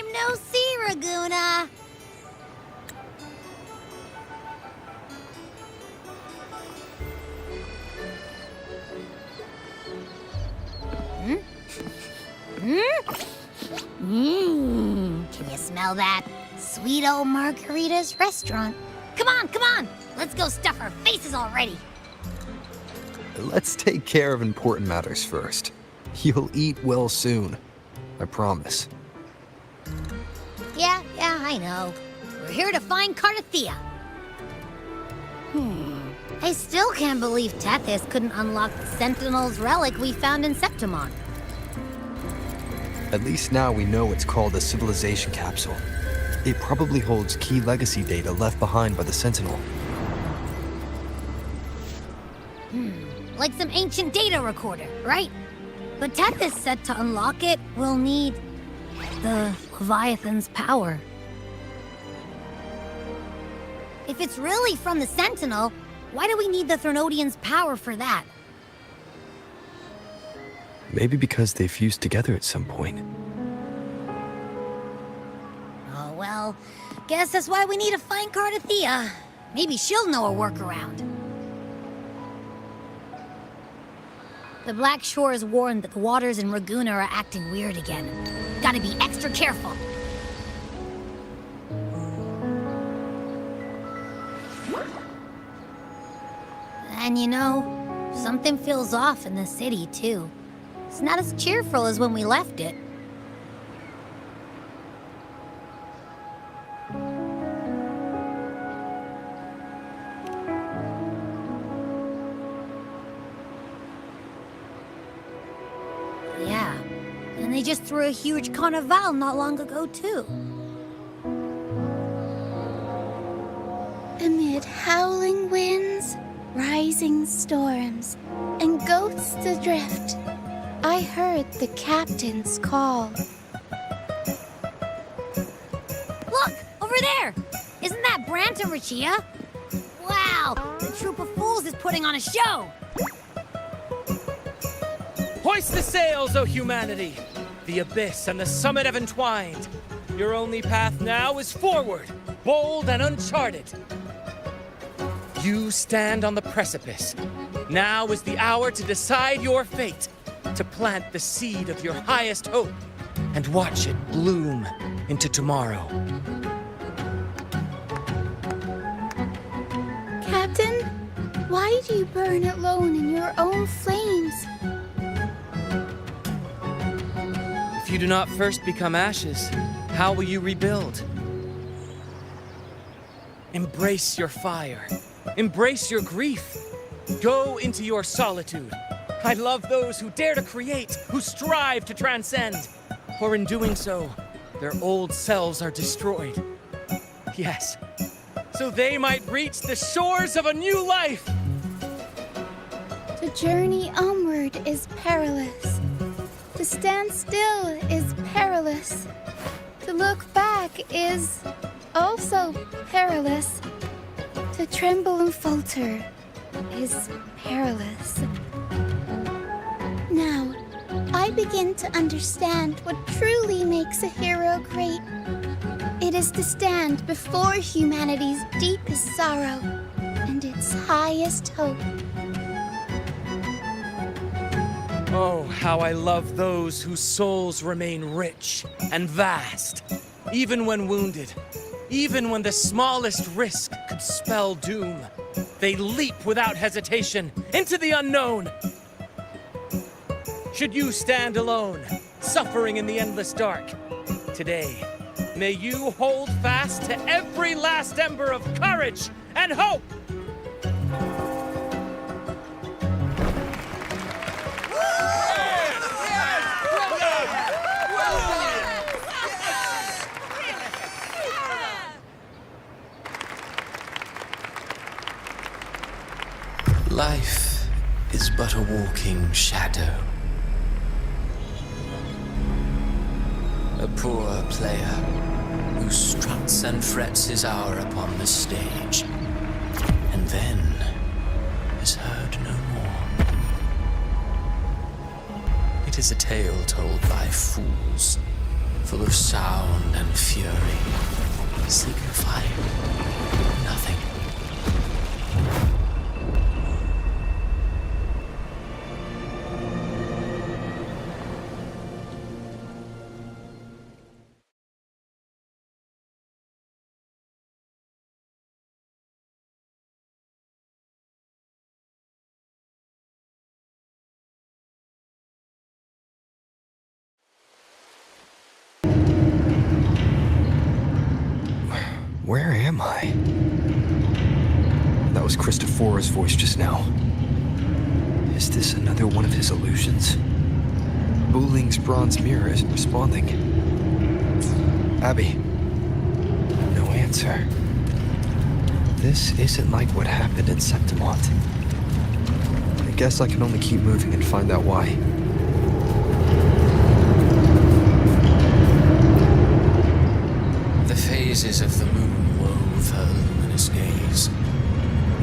time no see, Raguna. Can you smell that? Sweet old Margarita's restaurant. Come on! Let's go stuff our faces already. Let's take care of important matters first. You'll eat well soon. I promise. Yeah, I know. We're here to find Cardathea. I still can't believe Tethys couldn't unlock the Sentinel's relic we found in Septimon. At least now we know it's called a civilization capsule. It probably holds key legacy data left behind by the Sentinel. Like some ancient data recorder, right? But Tethys said to unlock it, we'll need the Leviathan's power. If it's really from the Sentinel, why do we need the Threnodian's power for that? Maybe because they fused together at some point. Oh, well, guess that's why we need to find Cardathea. Maybe she'll know a workaround. The Black Shores warned that the waters in Raguna are acting weird again. Gotta be extra careful. And you know, something feels off in the city, too. It's not as cheerful as when we left it. Yeah, and they just threw a huge carnival not long ago, too. Amid howling winds, rising storms, and ghosts adrift, I heard the captain's call. Look! Over there! Isn't that Brant and Rachia? Wow! The troop of fools is putting on a show! Hoist the sails, O humanity! The abyss and the summit have entwined. Your only path now is forward, bold and uncharted. You stand on the precipice. Now is the hour to decide your fate, to plant the seed of your highest hope, and watch it bloom into tomorrow. Captain, why do you burn alone in your own flames? If you do not first become ashes, how will you rebuild? Embrace your fire. Embrace your grief. Go into your solitude. I love those who dare to create, who strive to transcend. For in doing so, their old selves are destroyed. Yes, so they might reach the shores of a new life. To journey onward is perilous. To stand still is perilous. To look back is also perilous. To tremble and falter is perilous. Now, I begin to understand what truly makes a hero great. It is to stand before humanity's deepest sorrow and its highest hope. Oh, how I love those whose souls remain rich and vast, even when wounded, even when the smallest risk could spell doom. They leap without hesitation into the unknown. Should you stand alone, suffering in the endless dark, today, may you hold fast to every last ember of courage and hope! Life is but a walking shadow. A poor player who struts and frets his hour upon the stage, and then is heard no more. It is a tale told by fools, full of sound and fury, signifying nothing. Where am I? That was Christophora's voice just now. Is this another one of his illusions? Buling's bronze mirror isn't responding. Abby. No answer. This isn't like what happened in Septimont. I guess I can only keep moving and find out why. The phases of the moon wove her luminous gaze,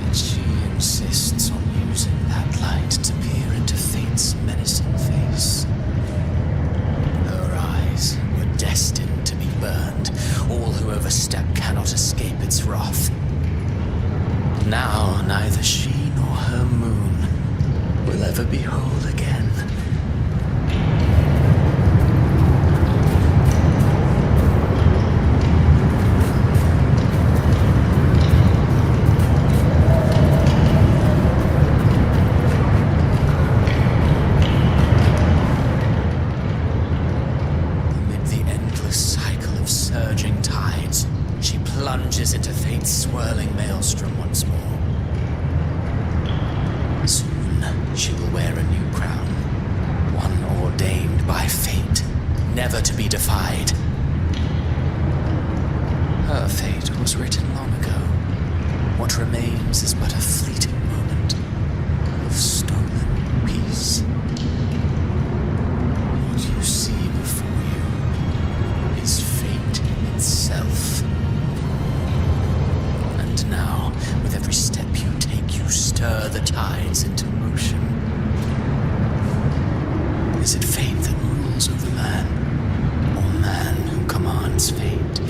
yet she insists on using that light to peer into fate's menacing face. Her eyes were destined to be burned. All who overstep cannot escape its wrath. Now neither she nor her moon will ever be whole again. Plunges into fate's swirling maelstrom once more. Soon she will wear a new crown, one ordained by fate, never to be defied. Her fate was written long ago. What remains is but a fleeting moment of stolen peace. What you see before you is fate itself. Now, with every step you take, you stir the tides into motion. Is it fate that rules over man, or man who commands fate?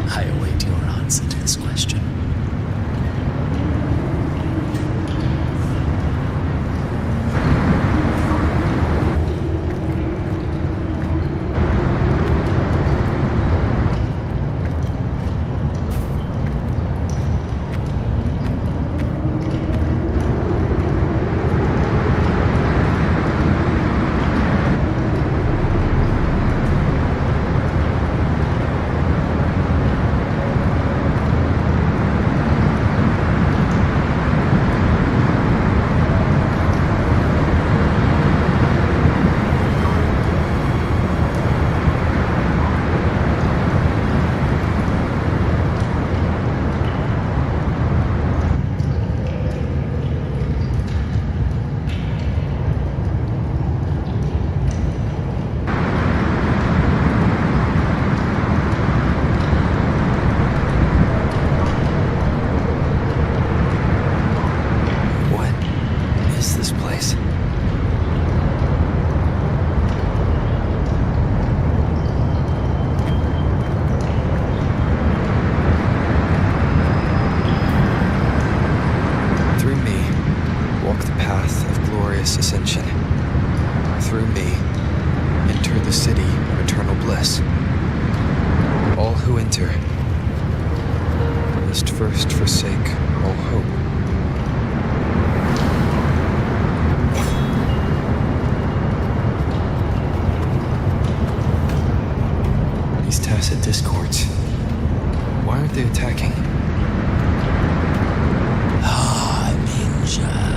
I await your answer to this question. Ascension. Through me, enter the city of eternal bliss. All who enter must first forsake all hope. These tacit discords, why aren't they attacking? Ninja.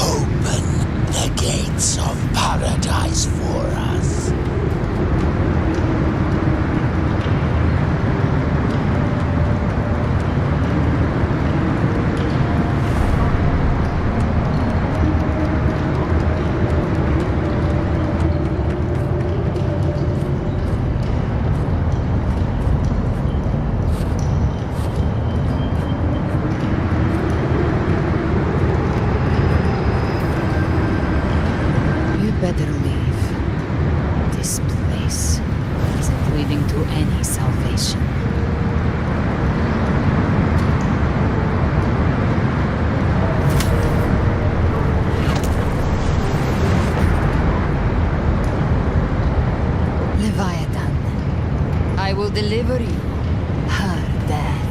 Open the gates of paradise for us. Better leave. This will deliver you her death.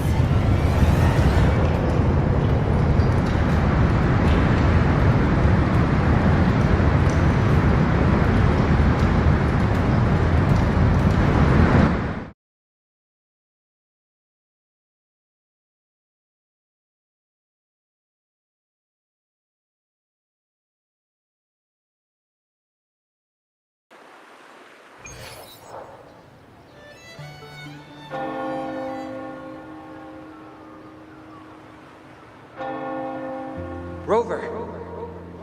Rover!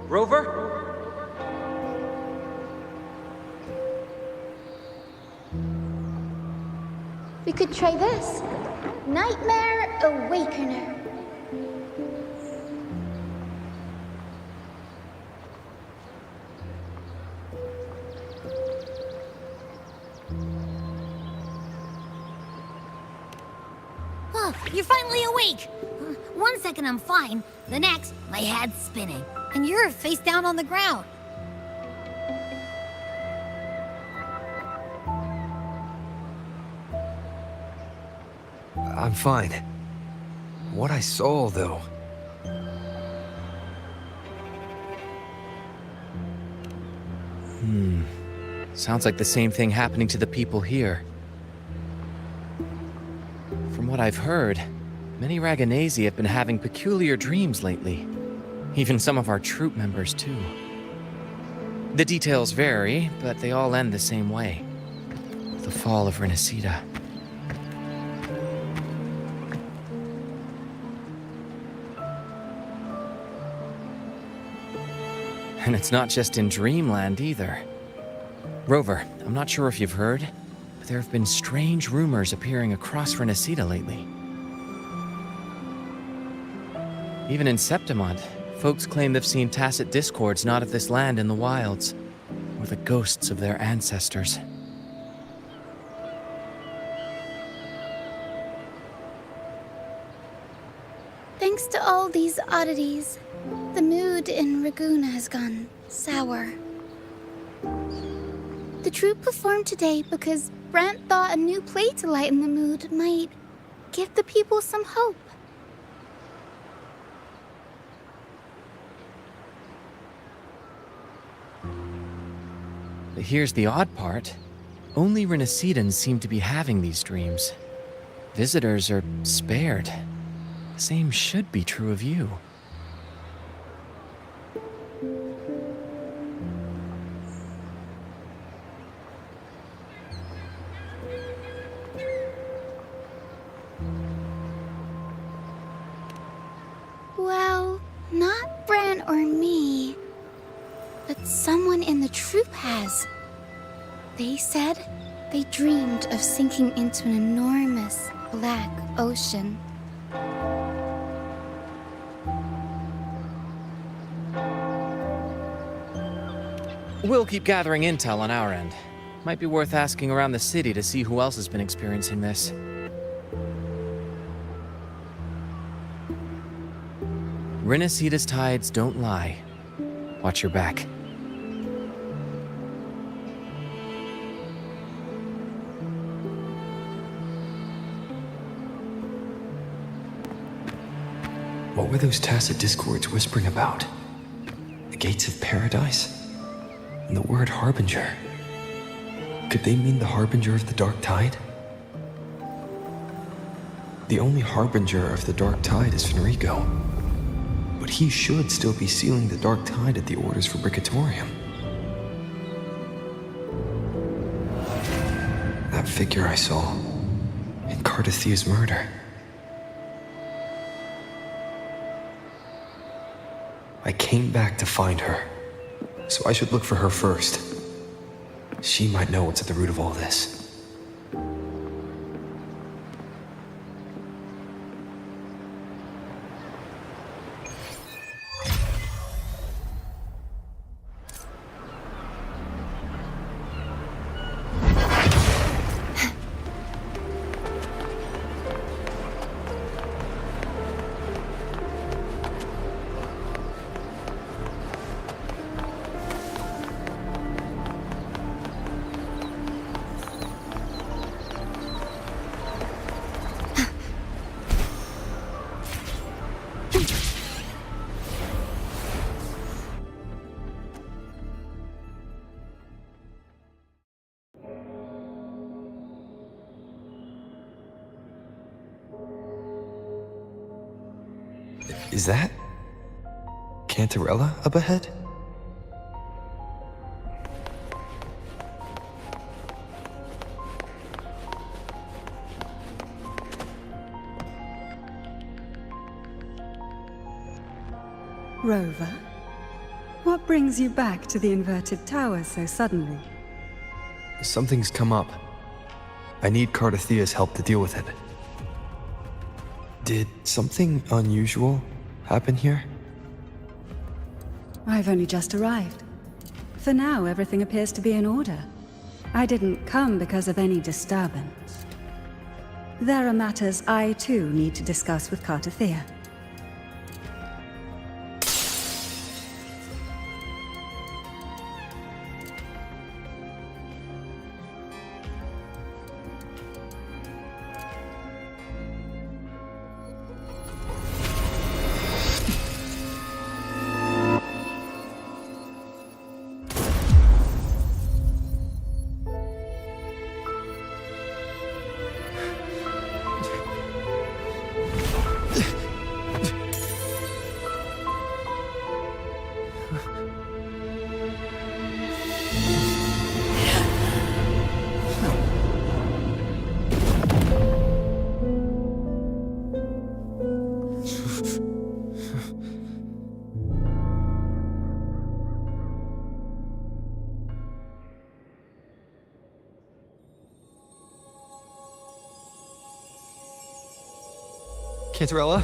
Rover? We could try this. Nightmare Awakener. Oh, you're finally awake! 1 second I'm fine, the next, my head's spinning. And you're face down on the ground. I'm fine. What I saw, though. Sounds like the same thing happening to the people here. From what I've heard, many Raganesi have been having peculiar dreams lately. Even some of our troop members, too. The details vary, but they all end the same way. The fall of Renacida. And it's not just in Dreamland either. Rover, I'm not sure if you've heard, but there have been strange rumors appearing across Renacida lately. Even in Septimont, folks claim they've seen tacit discords not of this land in the wilds, or the ghosts of their ancestors. Thanks to all these oddities, the mood in Raguna has gone sour. The troupe performed today because Brant thought a new play to lighten the mood might give the people some hope. But here's the odd part. Only Renacidans seem to be having these dreams. Visitors are spared. The same should be true of you. Well, not Bran or me, but someone in the troupe has. They said they dreamed of sinking into an enormous black ocean. We'll keep gathering intel on our end. Might be worth asking around the city to see who else has been experiencing this. Renacida's tides don't lie. Watch your back. What were those tacit discords whispering about? The gates of paradise? And the word harbinger? Could they mean the harbinger of the dark tide? The only harbinger of the dark tide is Fenrico. But he should still be sealing the dark tide at the orders for Bricatorium. That figure I saw in Cardathia's murder. I came back to find her, so I should look for her first. She might know what's at the root of all this. Is that Cantarella up ahead? Rover, what brings you back to the inverted tower so suddenly? Something's come up. I need Cardathia's help to deal with it. Did something unusual happen here? I've only just arrived. For now, everything appears to be in order. I didn't come because of any disturbance. There are matters I too need to discuss with Cardathia. Cantarella?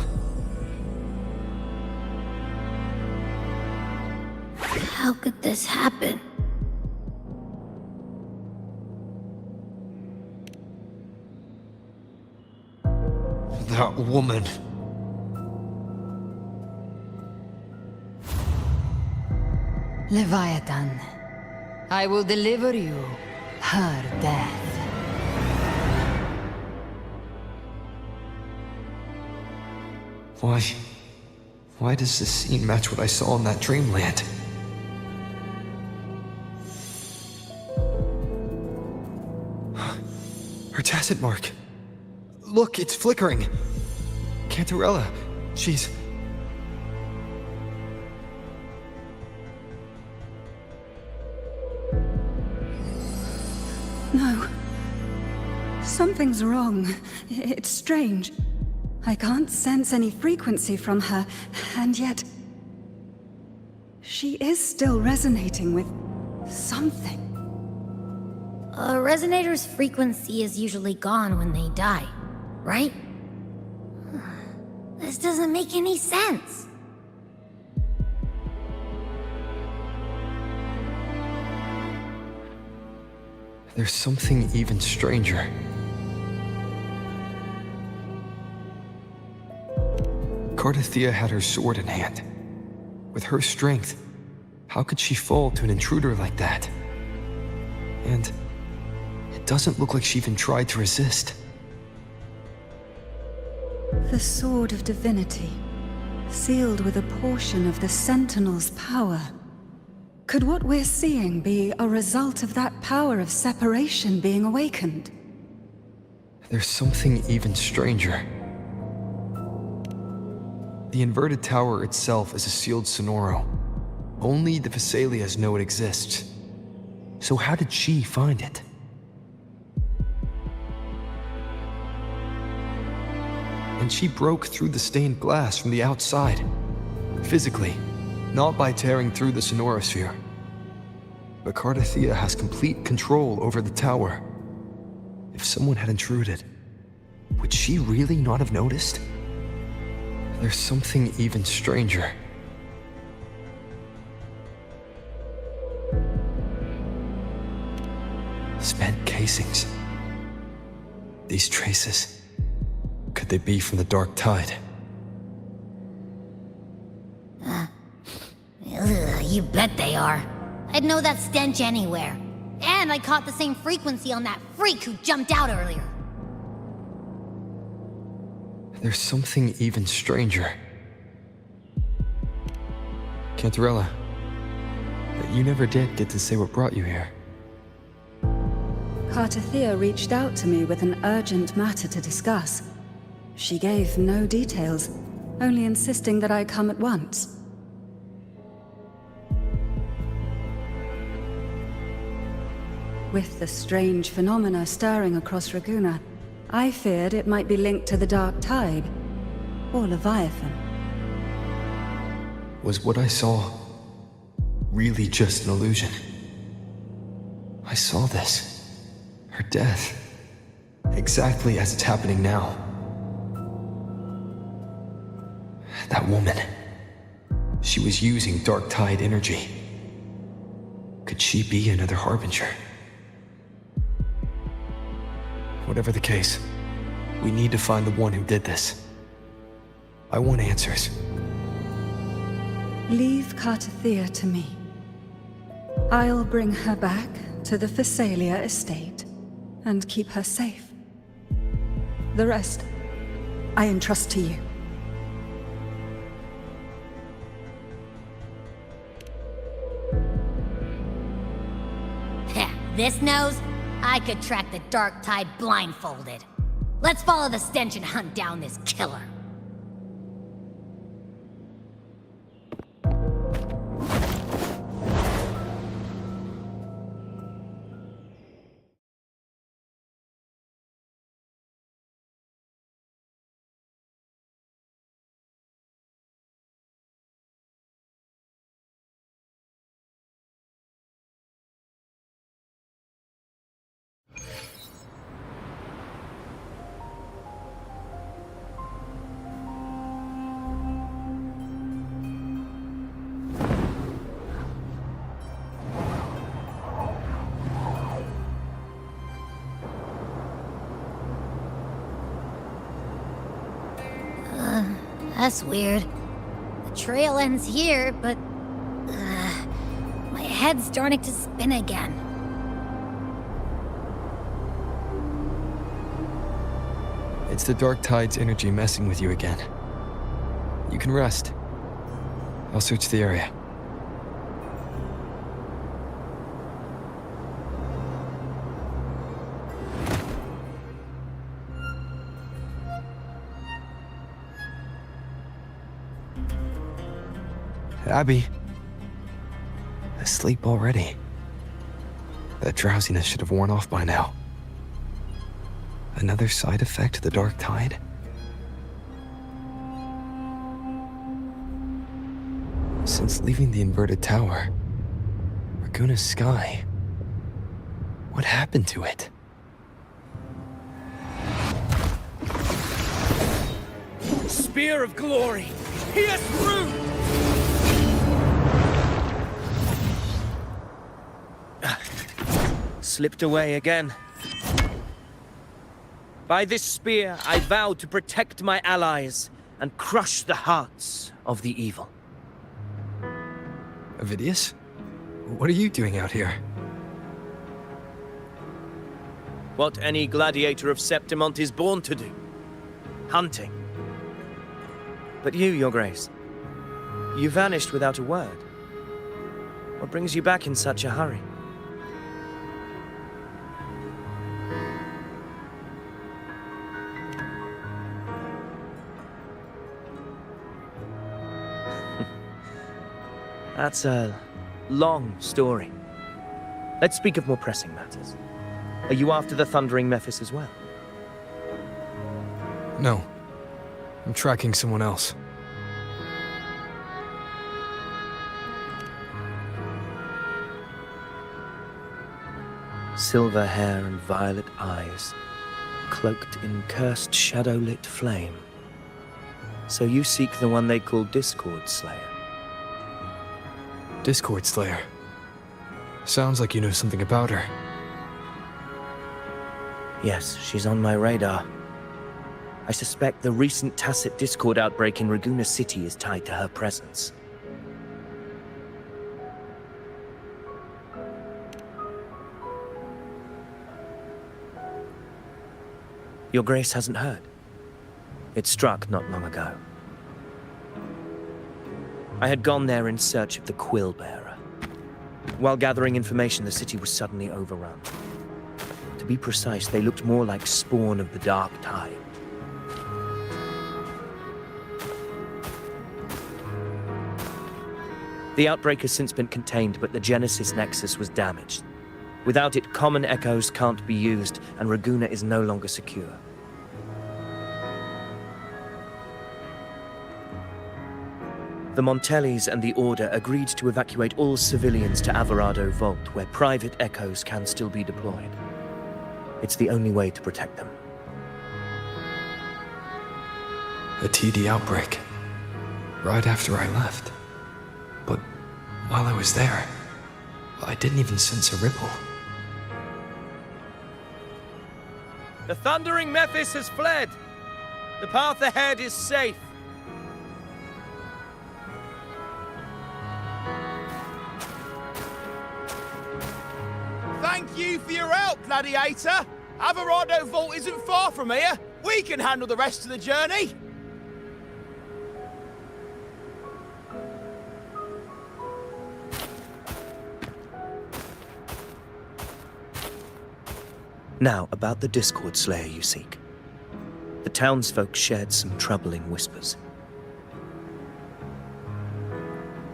How could this happen? That woman. Leviathan, I will deliver you her death. Why does this scene match what I saw in that dreamland? Her tacit mark. Look, it's flickering. Cantarella, she's... No. Something's wrong. It's strange. I can't sense any frequency from her, and yet... she is still resonating with something. A resonator's frequency is usually gone when they die, right? This doesn't make any sense. There's something even stranger. Cardathia had her sword in hand. With her strength, how could she fall to an intruder like that? And it doesn't look like she even tried to resist. The Sword of Divinity, sealed with a portion of the Sentinel's power. Could what we're seeing be a result of that power of separation being awakened? There's something even stranger. The inverted tower itself is a sealed sonoro. Only the Vesalias know it exists. So how did she find it? And she broke through the stained glass from the outside. Physically, not by tearing through the sonorosphere. But Cardathia has complete control over the tower. If someone had intruded, would she really not have noticed? There's something even stranger. Spent casings. These traces. Could they be from the Dark Tide? You bet they are. I'd know that stench anywhere. And I caught the same frequency on that freak who jumped out earlier. There's something even stranger. Cantarella, you never did get to say what brought you here. Cardathia reached out to me with an urgent matter to discuss. She gave no details, only insisting that I come at once. With the strange phenomena stirring across Raguna, I feared it might be linked to the Dark Tide, or Leviathan. Was what I saw really just an illusion? I saw this. Her death. Exactly as it's happening now. That woman. She was using Dark Tide energy. Could she be another Harbinger? Whatever the case, we need to find the one who did this. I want answers. Leave Cartathea to me. I'll bring her back to the Phasalia estate and keep her safe. The rest, I entrust to you. Heh, this nose? I could track the Dark Tide blindfolded. Let's follow the stench and hunt down this killer. That's weird. The trail ends here, but... my head's starting to spin again. It's the Dark Tide's energy messing with you again. You can rest. I'll search the area. Abby. Asleep already. That drowsiness should have worn off by now. Another side effect of the Dark Tide? Since leaving the inverted tower, Raguna's sky, what happened to it? Spear of glory! Pierce through! Slipped away again. By this spear, I vow to protect my allies and crush the hearts of the evil. Avidius? What are you doing out here? What any gladiator of Septimont is born to do. Hunting. But you, Your Grace, you vanished without a word. What brings you back in such a hurry? That's a long story. Let's speak of more pressing matters. Are you after the Thundering Mephis as well? No. I'm tracking someone else. Silver hair and violet eyes, cloaked in cursed shadow-lit flame. So you seek the one they call Discord Slayer. Discord Slayer. Sounds like you know something about her. Yes, she's on my radar. I suspect the recent tacit Discord outbreak in Raguna City is tied to her presence. Your Grace hasn't heard. It struck not long ago. I had gone there in search of the Quill Bearer. While gathering information, the city was suddenly overrun. To be precise, they looked more like spawn of the Dark Tide. The outbreak has since been contained, but the Genesis Nexus was damaged. Without it, common echoes can't be used, and Raguna is no longer secure. The Montellis and the Order agreed to evacuate all civilians to Alvarado Vault, where private echoes can still be deployed. It's the only way to protect them. A TD outbreak. Right after I left. But while I was there, I didn't even sense a ripple. The Thundering Mephis has fled. The path ahead is safe. Thank you for your help, Gladiator. Alvarado Vault isn't far from here. We can handle the rest of the journey. Now, about the Discord Slayer you seek. The townsfolk shared some troubling whispers.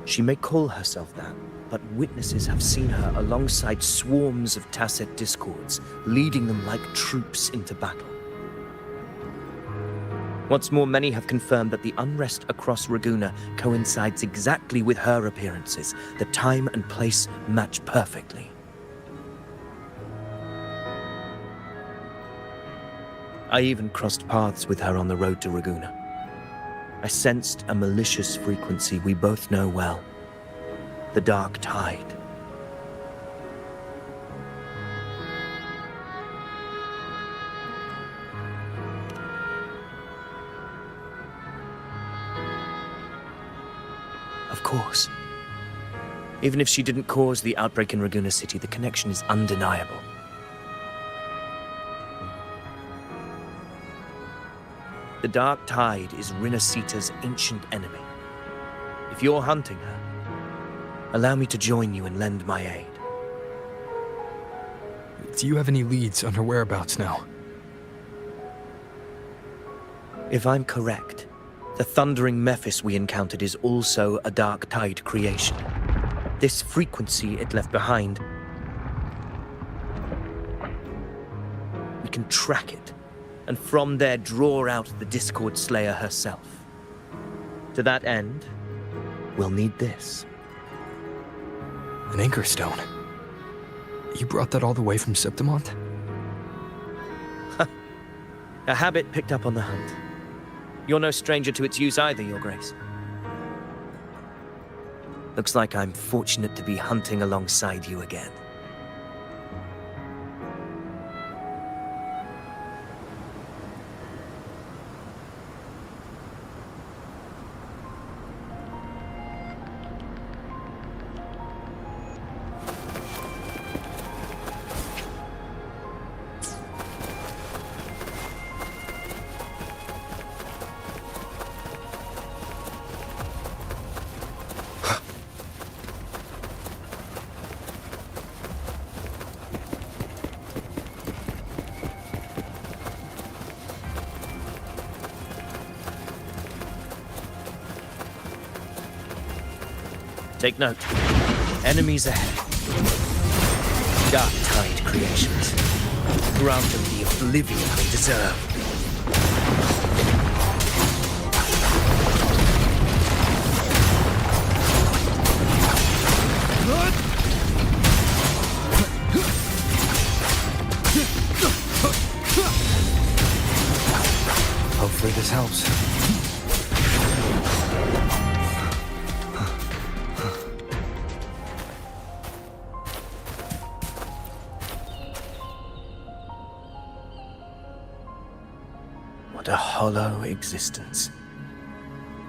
She may call herself that, but witnesses have seen her alongside swarms of Tacet Discords, leading them like troops into battle. What's more, many have confirmed that the unrest across Raguna coincides exactly with her appearances. The time and place match perfectly. I even crossed paths with her on the road to Raguna. I sensed a malicious frequency we both know well. The Dark Tide. Of course. Even if she didn't cause the outbreak in Raguna City, the connection is undeniable. The Dark Tide is Rinasita's ancient enemy. If you're hunting her, allow me to join you and lend my aid. Do you have any leads on her whereabouts now? If I'm correct, the Thundering Mephis we encountered is also a Dark Tide creation. This frequency it left behind, we can track it, and from there draw out the Discord Slayer herself. To that end, we'll need this. An anchor stone. You brought that all the way from Septimont? A habit picked up on the hunt. You're no stranger to its use either, Your Grace. Looks like I'm fortunate to be hunting alongside you again. Take note. Enemies ahead. Dark Tide creations. Grant them the oblivion they deserve. Hopefully this helps. What a hollow existence.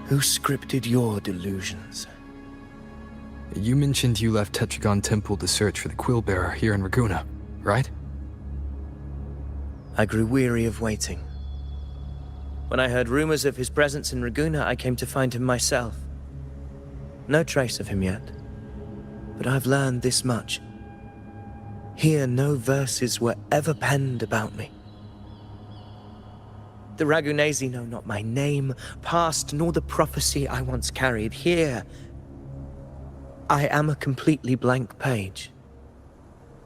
Who scripted your delusions? You mentioned you left Tetragon Temple to search for the Quill Bearer here in Raguna, right? I grew weary of waiting. When I heard rumors of his presence in Raguna, I came to find him myself. No trace of him yet, but I've learned this much. Here, no verses were ever penned about me. The Ragunesi know not my name, past, nor the prophecy I once carried. Here, I am a completely blank page.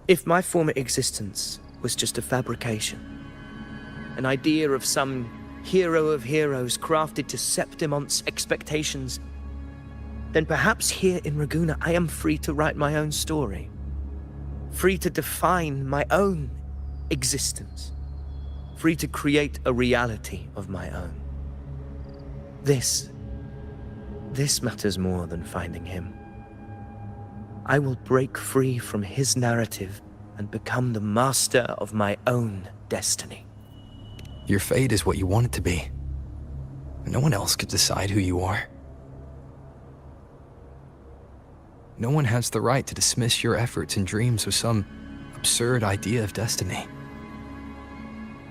If my former existence was just a fabrication, an idea of some hero of heroes crafted to Septimon's expectations, then perhaps here in Ragusa I am free to write my own story. Free to define my own existence. Free to create a reality of my own. This matters more than finding him. I will break free from his narrative and become the master of my own destiny. Your fate is what you want it to be. No one else could decide who you are. No one has the right to dismiss your efforts and dreams with some absurd idea of destiny.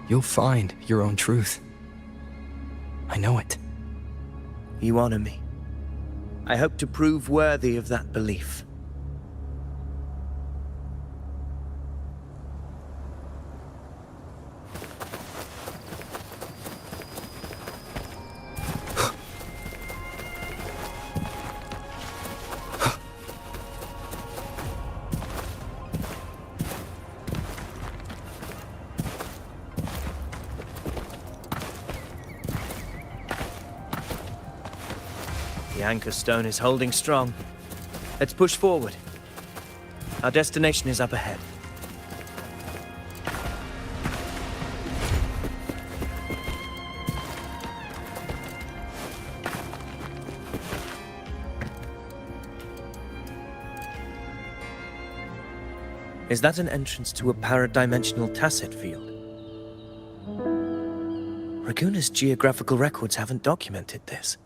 You'll find your own truth. I know it. You honor me. I hope to prove worthy of that belief. The anchor stone is holding strong. Let's push forward. Our destination is up ahead. Is that an entrance to a paradimensional tacit field? Ragusa's geographical records haven't documented this.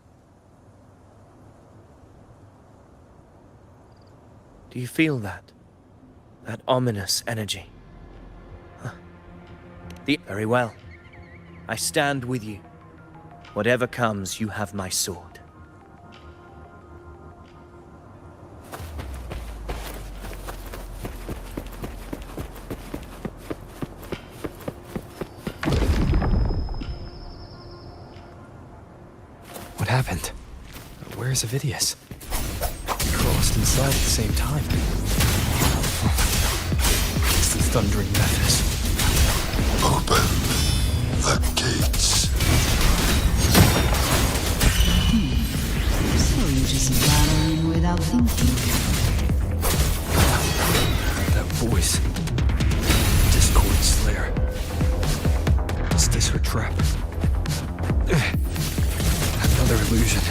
Do you feel that? That ominous energy? Huh. Very well. I stand with you. Whatever comes, you have my sword. What happened? Where's Avidius? We crossed inside at the same time. It's the thundering Mephis. Open the gates. So you just rattle in without thinking. That voice. Discord Slayer. Is this her trap? Another illusion.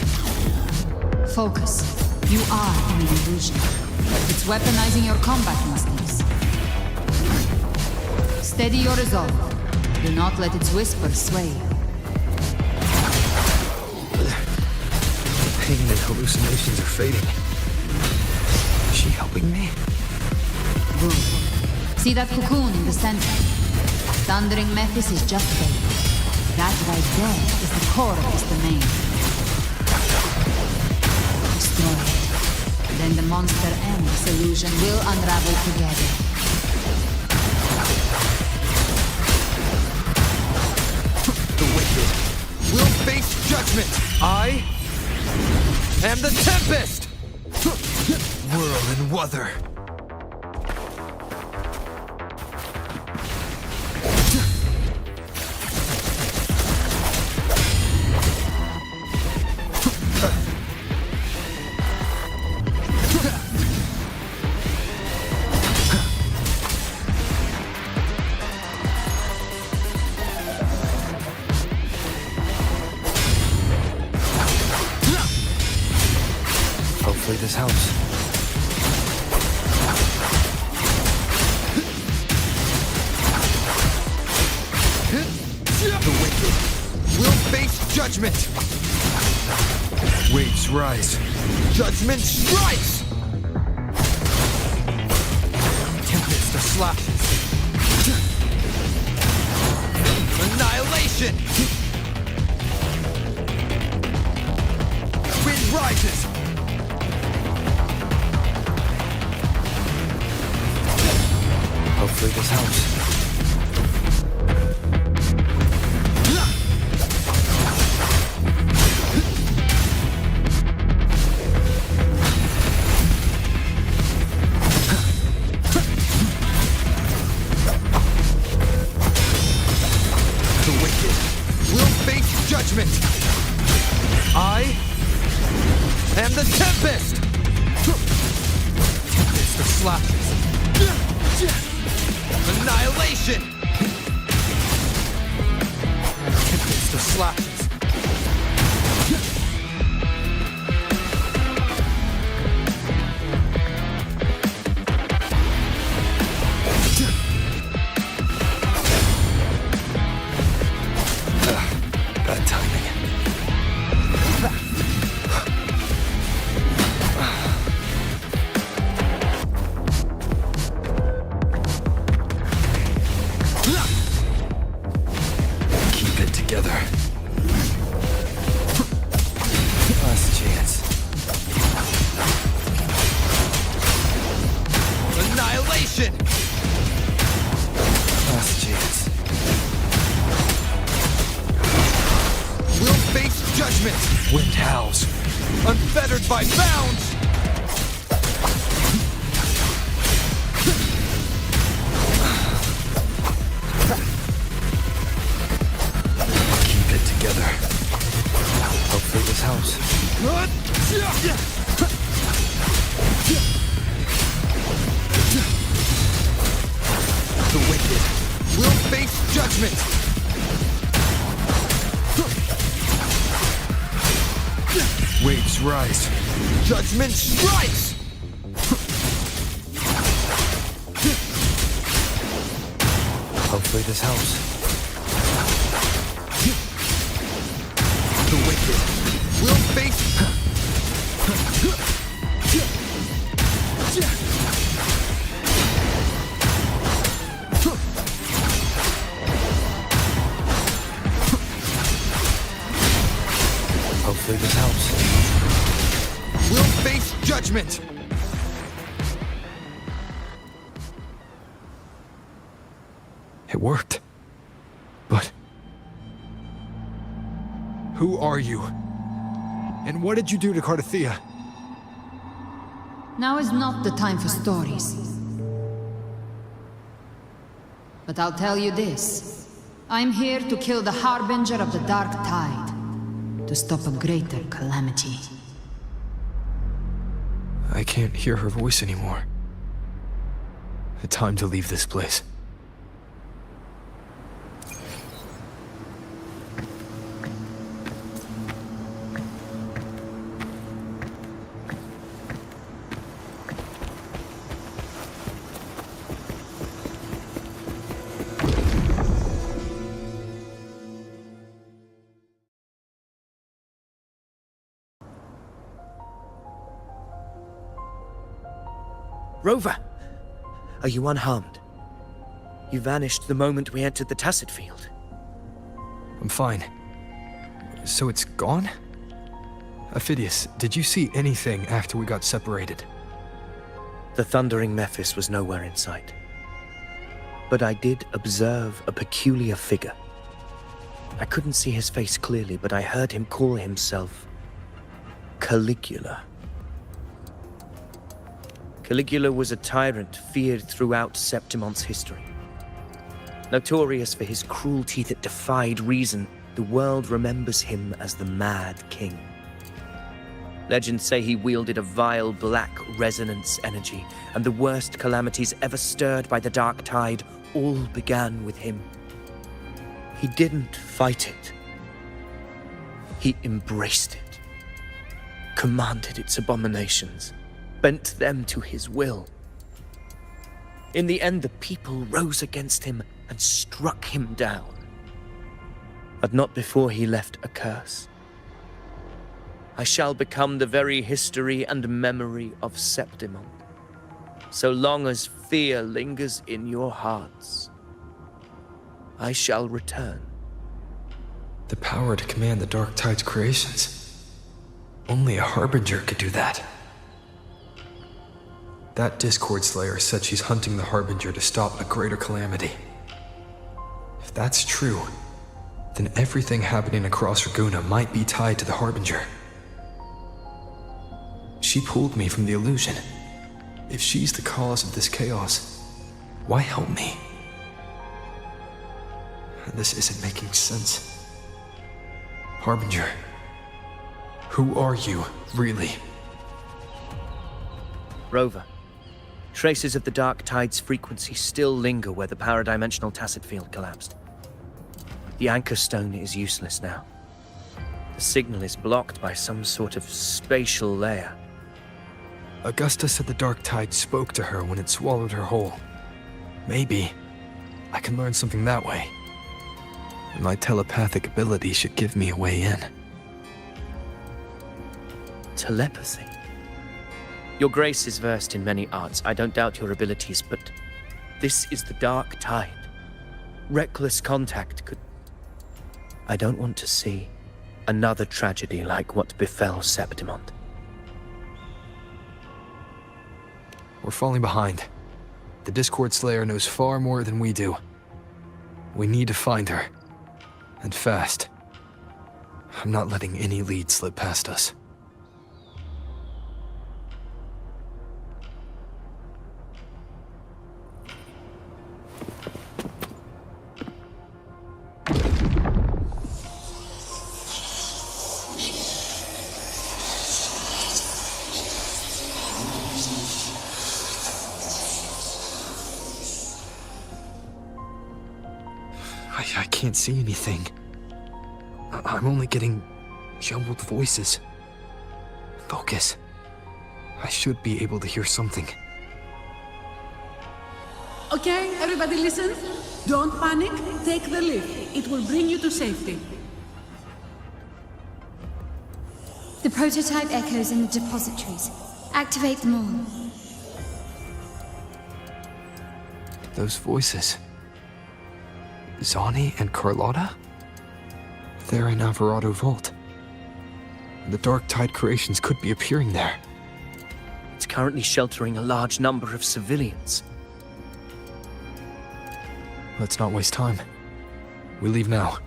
Focus. You are in an illusion. It's weaponizing your combat instincts. Steady your resolve. Do not let its whispers sway you. The pain and hallucinations are fading. Is she helping me? Good. See that cocoon in the center? Thundering Mephis is just there. That right there is the core of his domain. Destroy it. Then the monster and this illusion will unravel together. The wicked will face judgment. I am the Tempest! Whirl and Wuther. Hopefully this helps. The wicked will face judgment. Waves rise. Judgment strikes! Tempest of slashes. Annihilation! Wind rises! Hopefully this helps. Annihilation! Tempest of slashes. Bad timing. Keep it together. Last chance. Annihilation! Last chance. We'll face judgment! Wind howls, unfettered by bounds! Keep it together. Hopefully this helps. The wicked will face judgment! Waves rise. Judgment strikes! Hopefully this helps. The wicked will face... Hopefully this helps. We'll face judgment! It worked. But... who are you? And what did you do to Cardathia? Now is not the time for stories. But I'll tell you this. I'm here to kill the Harbinger of the Dark Tide. To stop a greater calamity. I can't hear her voice anymore. Time to leave this place. Rover! Are you unharmed? You vanished the moment we entered the Tacit Field. I'm fine. So it's gone? Ophidius, did you see anything after we got separated? The thundering Mephis was nowhere in sight. But I did observe a peculiar figure. I couldn't see his face clearly, but I heard him call himself Caligula. Caligula was a tyrant feared throughout Septimon's history. Notorious for his cruelty that defied reason, the world remembers him as the Mad King. Legends say he wielded a vile black resonance energy, and the worst calamities ever stirred by the Dark Tide all began with him. He didn't fight it. He embraced it, commanded its abominations, bent them to his will. In the end, the people rose against him and struck him down. But not before he left a curse. I shall become the very history and memory of Septimon, so long as fear lingers in your hearts. I shall return. The power to command the Dark Tide's creations. Only a Harbinger could do that. That Discord Slayer said she's hunting the Harbinger to stop a greater calamity. If that's true, then everything happening across Raguna might be tied to the Harbinger. She pulled me from the illusion. If she's the cause of this chaos, why help me? This isn't making sense. Harbinger, who are you, really? Rover, Traces of the Dark Tide's frequency still linger where the paradimensional tacit field collapsed. The anchor stone is useless now. The signal is blocked by some sort of spatial layer. Augusta said the Dark Tide spoke to her when it swallowed her whole. Maybe I can learn something that way. And my telepathic ability should give me a way in. Telepathy? Your Grace is versed in many arts. I don't doubt your abilities, but this is the Dark Tide. Reckless contact could... I don't want to see another tragedy like what befell Septimont. We're falling behind. The Discord Slayer knows far more than we do. We need to find her. And fast. I'm not letting any lead slip past us. I can't see anything. I'm only getting jumbled voices. Focus. I should be able to hear something. Okay, everybody listen. Don't panic. Take the lift. It will bring you to safety. The prototype echoes in the depositories. Activate them all. Those voices. Zani and Carlotta? They're in Alvarado Vault. The Dark Tide creations could be appearing there. It's currently sheltering a large number of civilians. Let's not waste time. We leave now.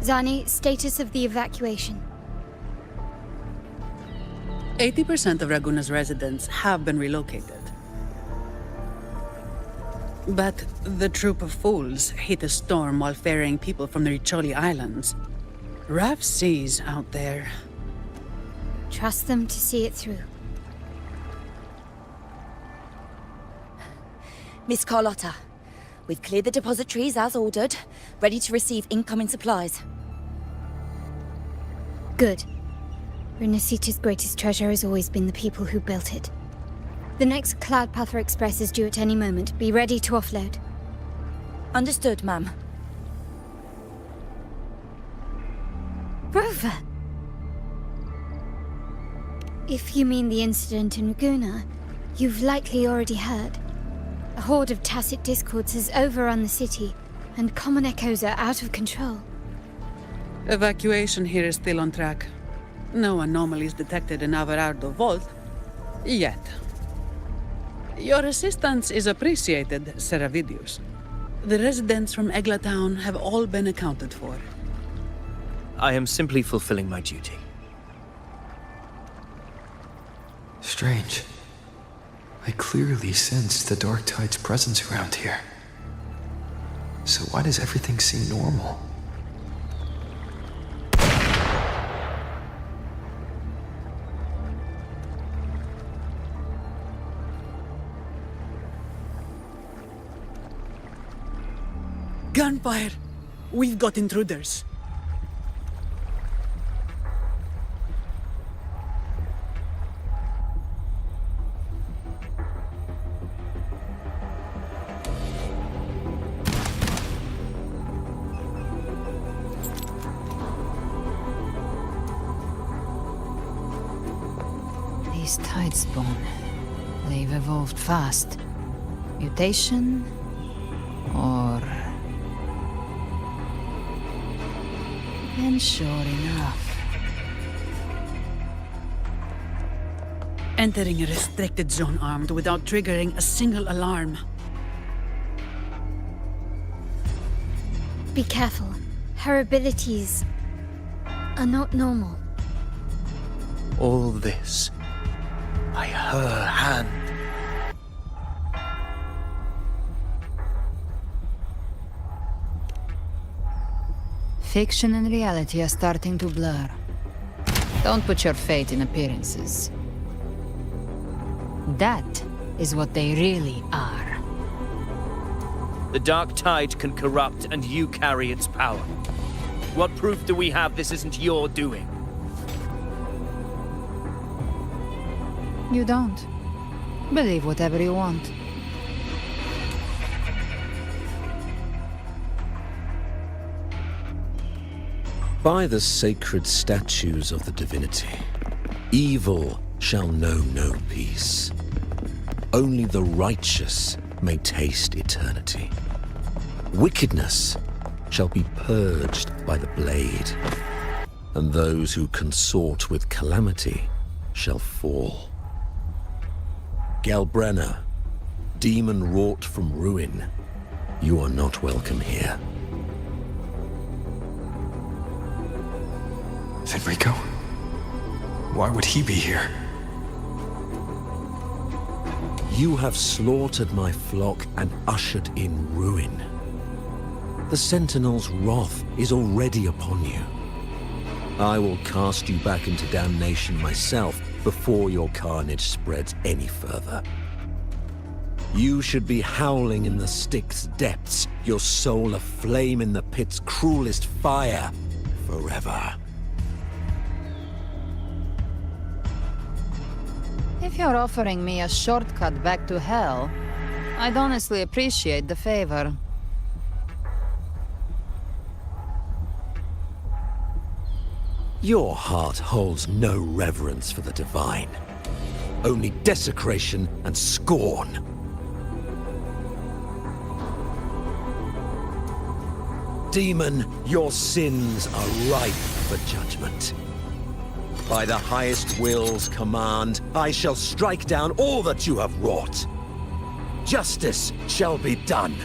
Zani, status of the evacuation. 80% of Raguna's residents have been relocated. But the troop of fools hit a storm while ferrying people from the Riccioli Islands. Rough seas out there. Trust them to see it through. Miss Carlotta, we've cleared the depositories as ordered, ready to receive incoming supplies. Good. Renacita's greatest treasure has always been the people who built it. The next Cloudpather Express is due at any moment. Be ready to offload. Understood, ma'am. Rover! If you mean the incident in Raguna, you've likely already heard. A horde of tacit discords has overrun the city, and common echoes are out of control. Evacuation here is still on track. No anomalies detected in Alvarado Vault. Yet. Your assistance is appreciated, Seravidius. The residents from Eglatown have all been accounted for. I am simply fulfilling my duty. Strange. I clearly sense the Dark Tide's presence around here. So why does everything seem normal? Gunfire! We've got intruders. These Tidespawn, they've evolved fast. Mutation? Or... And sure enough... Entering a restricted zone armed without triggering a single alarm. Be careful. Her abilities are not normal. All this by her hand. Fiction and reality are starting to blur. Don't put your faith in appearances. That is what they really are. The Dark Tide can corrupt, and you carry its power. What proof do we have this isn't your doing? You don't. Believe whatever you want. By the sacred statues of the divinity, evil shall know no peace. Only the righteous may taste eternity. Wickedness shall be purged by the blade, and those who consort with calamity shall fall. Galbrenna, demon wrought from ruin, you are not welcome here. Fenrico? Why would he be here? You have slaughtered my flock and ushered in ruin. The Sentinel's wrath is already upon you. I will cast you back into damnation myself before your carnage spreads any further. You should be howling in the Styx's depths, your soul aflame in the pit's cruelest fire, forever. If you're offering me a shortcut back to hell, I'd honestly appreciate the favor. Your heart holds no reverence for the divine. Only desecration and scorn. Demon, your sins are ripe for judgment. By the highest will's command, I shall strike down all that you have wrought. Justice shall be done.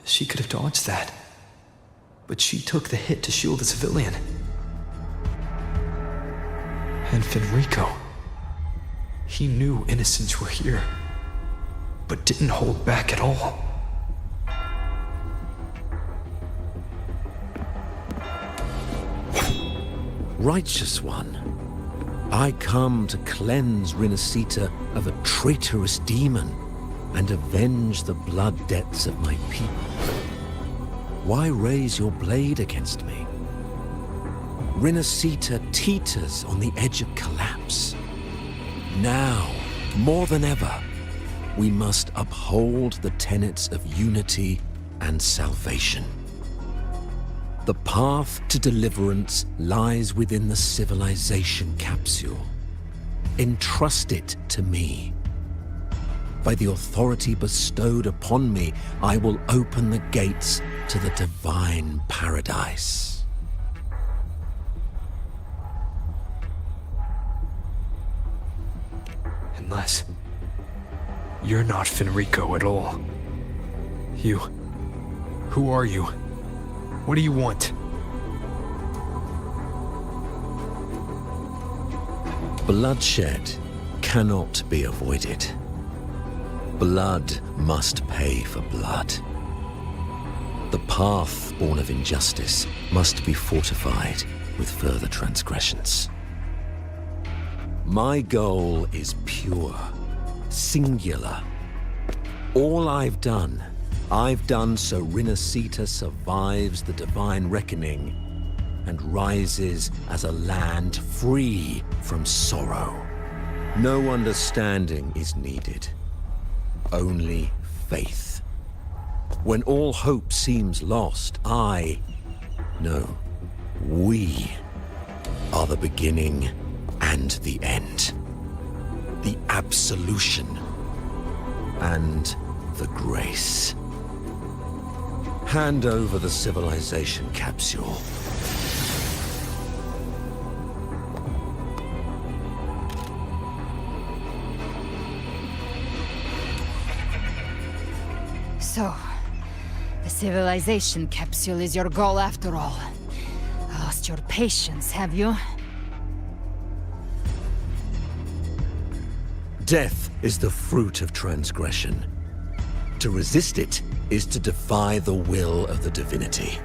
She could have dodged that. But she took the hit to shield a civilian. And Fenrico. He knew innocents were here, but didn't hold back at all. Righteous One, I come to cleanse Rinascita of a traitorous demon and avenge the blood debts of my people. Why raise your blade against me? Rinascita teeters on the edge of collapse. Now, more than ever, we must uphold the tenets of unity and salvation. The path to deliverance lies within the civilization capsule. Entrust it to me. By the authority bestowed upon me, I will open the gates to the divine paradise. Unless you're not Fenrico at all. Who are you? What do you want? Bloodshed cannot be avoided. Blood must pay for blood. The path born of injustice must be fortified with further transgressions. My goal is pure, singular. All I've done so Rinascita survives the divine reckoning and rises as a land free from sorrow. No understanding is needed, only faith. When all hope seems lost, we are the beginning and the end. The absolution and the grace. Hand over the civilization capsule. So, the civilization capsule is your goal after all. Lost your patience, have you? Death is the fruit of transgression. To resist it is to defy the will of the divinity.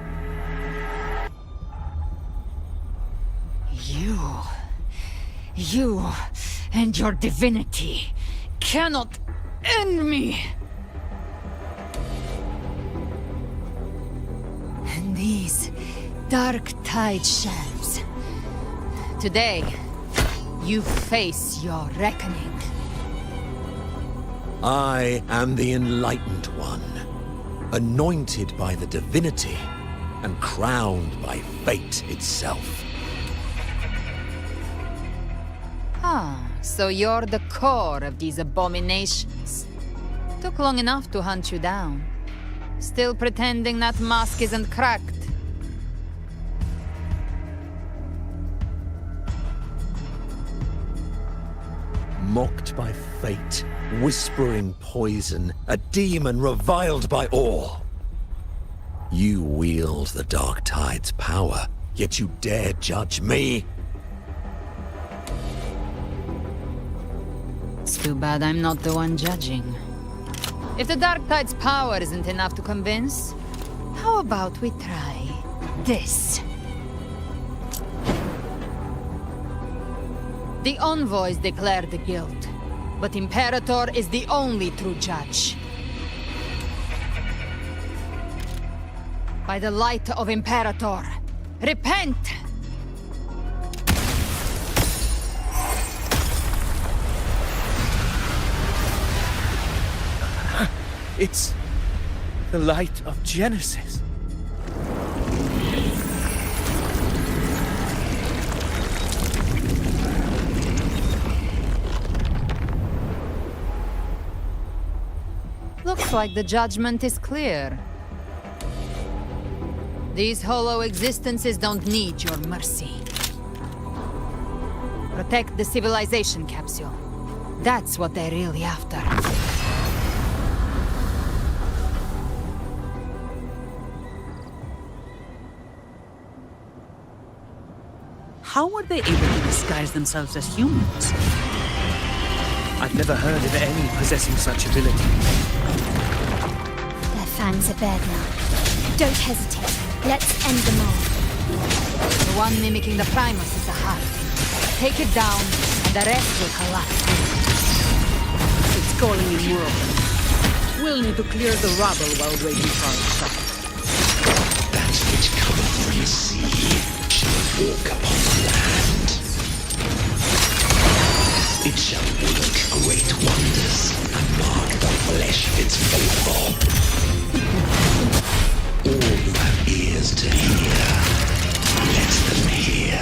You and your divinity cannot end me! And these dark tide shelves. Today, you face your reckoning. I am the Enlightened One, anointed by the divinity and crowned by fate itself. Ah, so you're the core of these abominations. Took long enough to hunt you down. Still pretending that mask isn't cracked. Mocked by fate, whispering poison, a demon reviled by all. You wield the Dark Tide's power, yet you dare judge me? It's too bad I'm not the one judging. If the Dark Tide's power isn't enough to convince, how about we try this? The envoys declare the guilt, but Imperator is the only true judge. By the light of Imperator, repent! It's the light of Genesis. Looks like the judgment is clear. These hollow existences don't need your mercy. Protect the civilization capsule. That's what they're really after. How were they able to disguise themselves as humans? I've never heard of any possessing such ability. Their fangs are bared now. Don't hesitate. Let's end them all. The one mimicking the Primus is the heart. Take it down, and the rest will collapse. It's calling in more of them. We'll need to clear the rubble while waiting for our shot. That which cometh from the sea shall walk upon the land. It shall work great wonders and mark the flesh its faithful. All who have ears to hear, let them hear.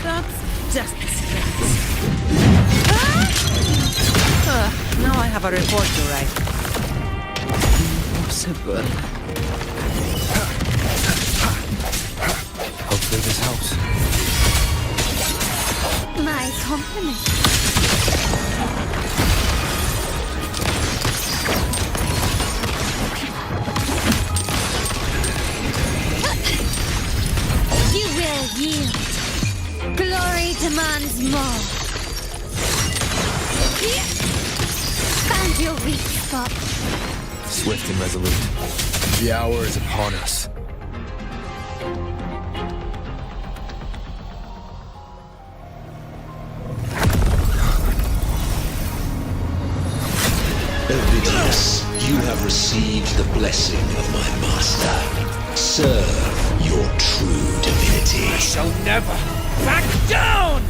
That's just a scratch. Now I have a report to write. Impossible. Hopefully this helps. My compliments. You will yield. Glory demands more. Found your weak spot. Swift and resolute. The hour is upon us. Ovidius, you have received the blessing of my master. Serve your true divinity. I shall never back down!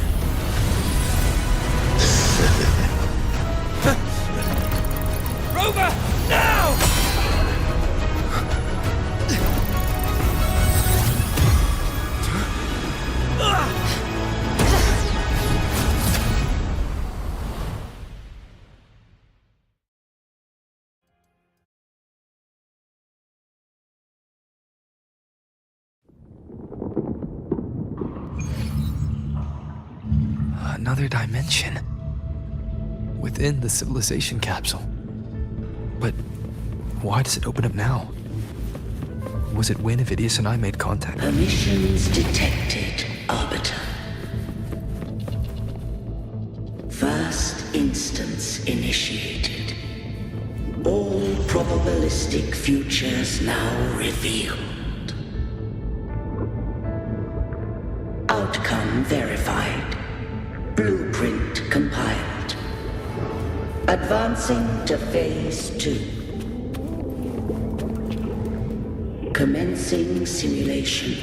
Rover, now! Another dimension. Within the civilization capsule. But why does it open up now? Was it when Avidius and I made contact? Permissions detected, Arbiter. First instance initiated. All probabilistic futures now revealed. Outcome verified. Blueprint compiled. Advancing to Phase 2. Commencing simulation.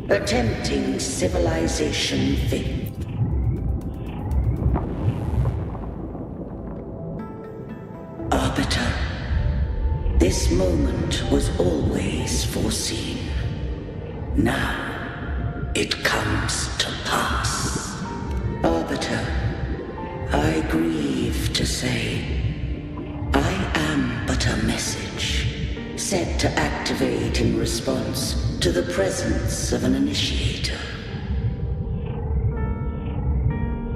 Attempting civilization fit. Arbiter, this moment was always foreseen. Now, it comes to pass. Arbiter, I grieve to say, I am but a message. Set to activate in response to the presence of an initiator.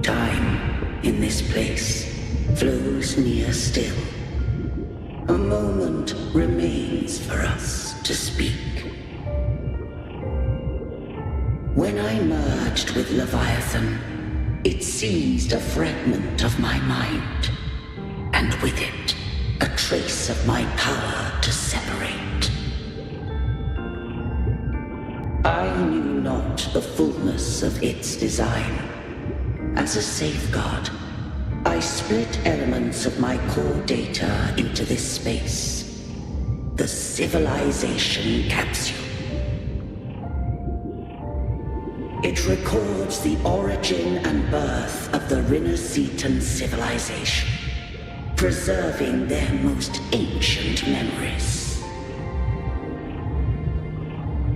Time in this place flows near still. A moment remains for us to speak. When I merged with Leviathan, it seized a fragment of my mind, and with it, a trace of my power to separate. I knew not the fullness of its design. As a safeguard, I split elements of my core data into this space. The civilization capsule. It records the origin and birth of the Rinneseton civilization, preserving their most ancient memories.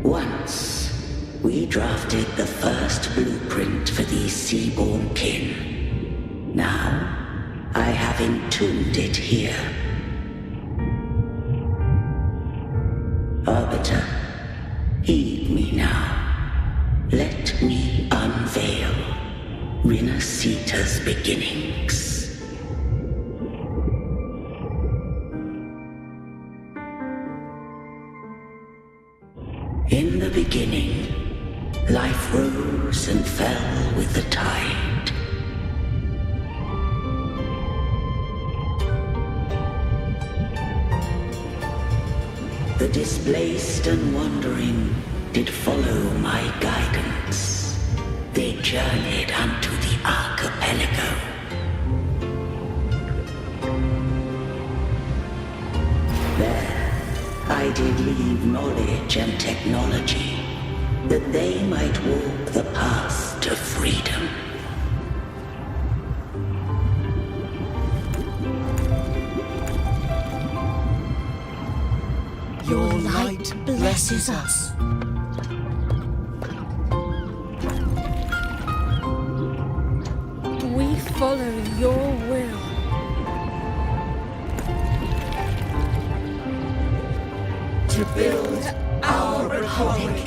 Once, we drafted the first blueprint for these seaborn kin. Now, I have entombed it here. Arbiter, heed me now. Let me unveil Rinneseta's beginnings. In the beginning, life rose and fell with the tide. The displaced and wandering did follow my guidance. They journeyed unto the archipelago. There, I did leave knowledge and technology, that they might walk the path to freedom. Your light blesses us. We follow your will. To build our republic.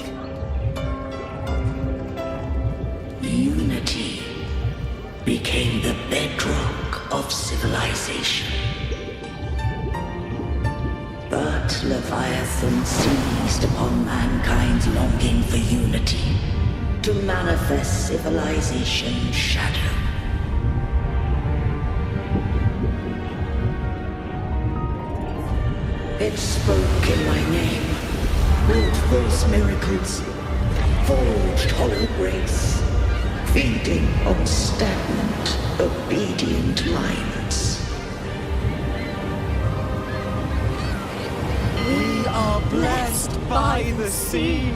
Unity became the bedrock of civilization. But Leviathan seized upon mankind's longing for unity to manifest civilization's shadow. It spoke in my name, wrought false miracles, forged hollow grace, feeding on stagnant, obedient minds. We are blessed by the sea.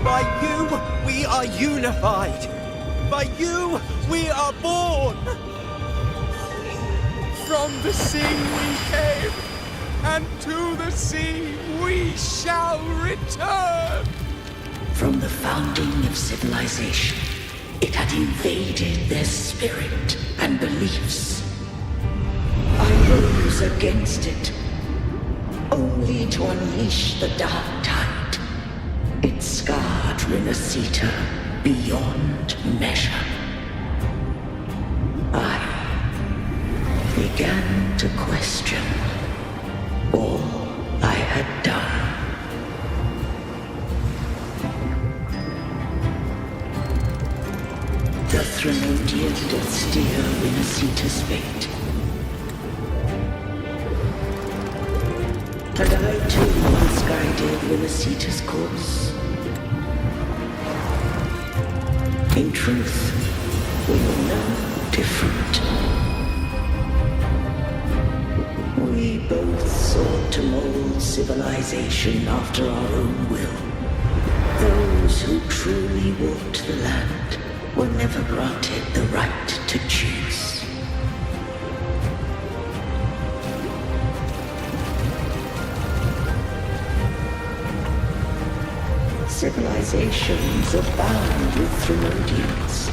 By you, we are unified. By you, we are born. From the sea we came, and to the sea we shall return. From the founding of civilization, it had invaded their spirit and beliefs. I rose against it, only to unleash the dark tide. It scarred Renacita beyond measure. I began to question all I had done. The Threnodian did steer Renacita's fate. And I too misguided Renacita's course. In truth, we were no different. We both sought to mold civilization after our own will. Those who truly walked the land were never granted the right to choose. Civilizations abound with Threnodians.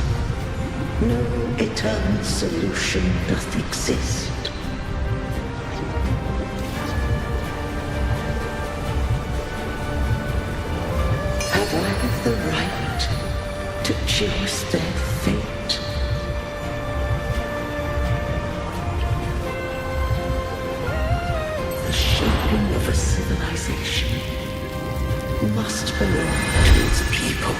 No eternal solution doth exist. Have I the right to choose their fate? The shaping of a civilization must belong to its people.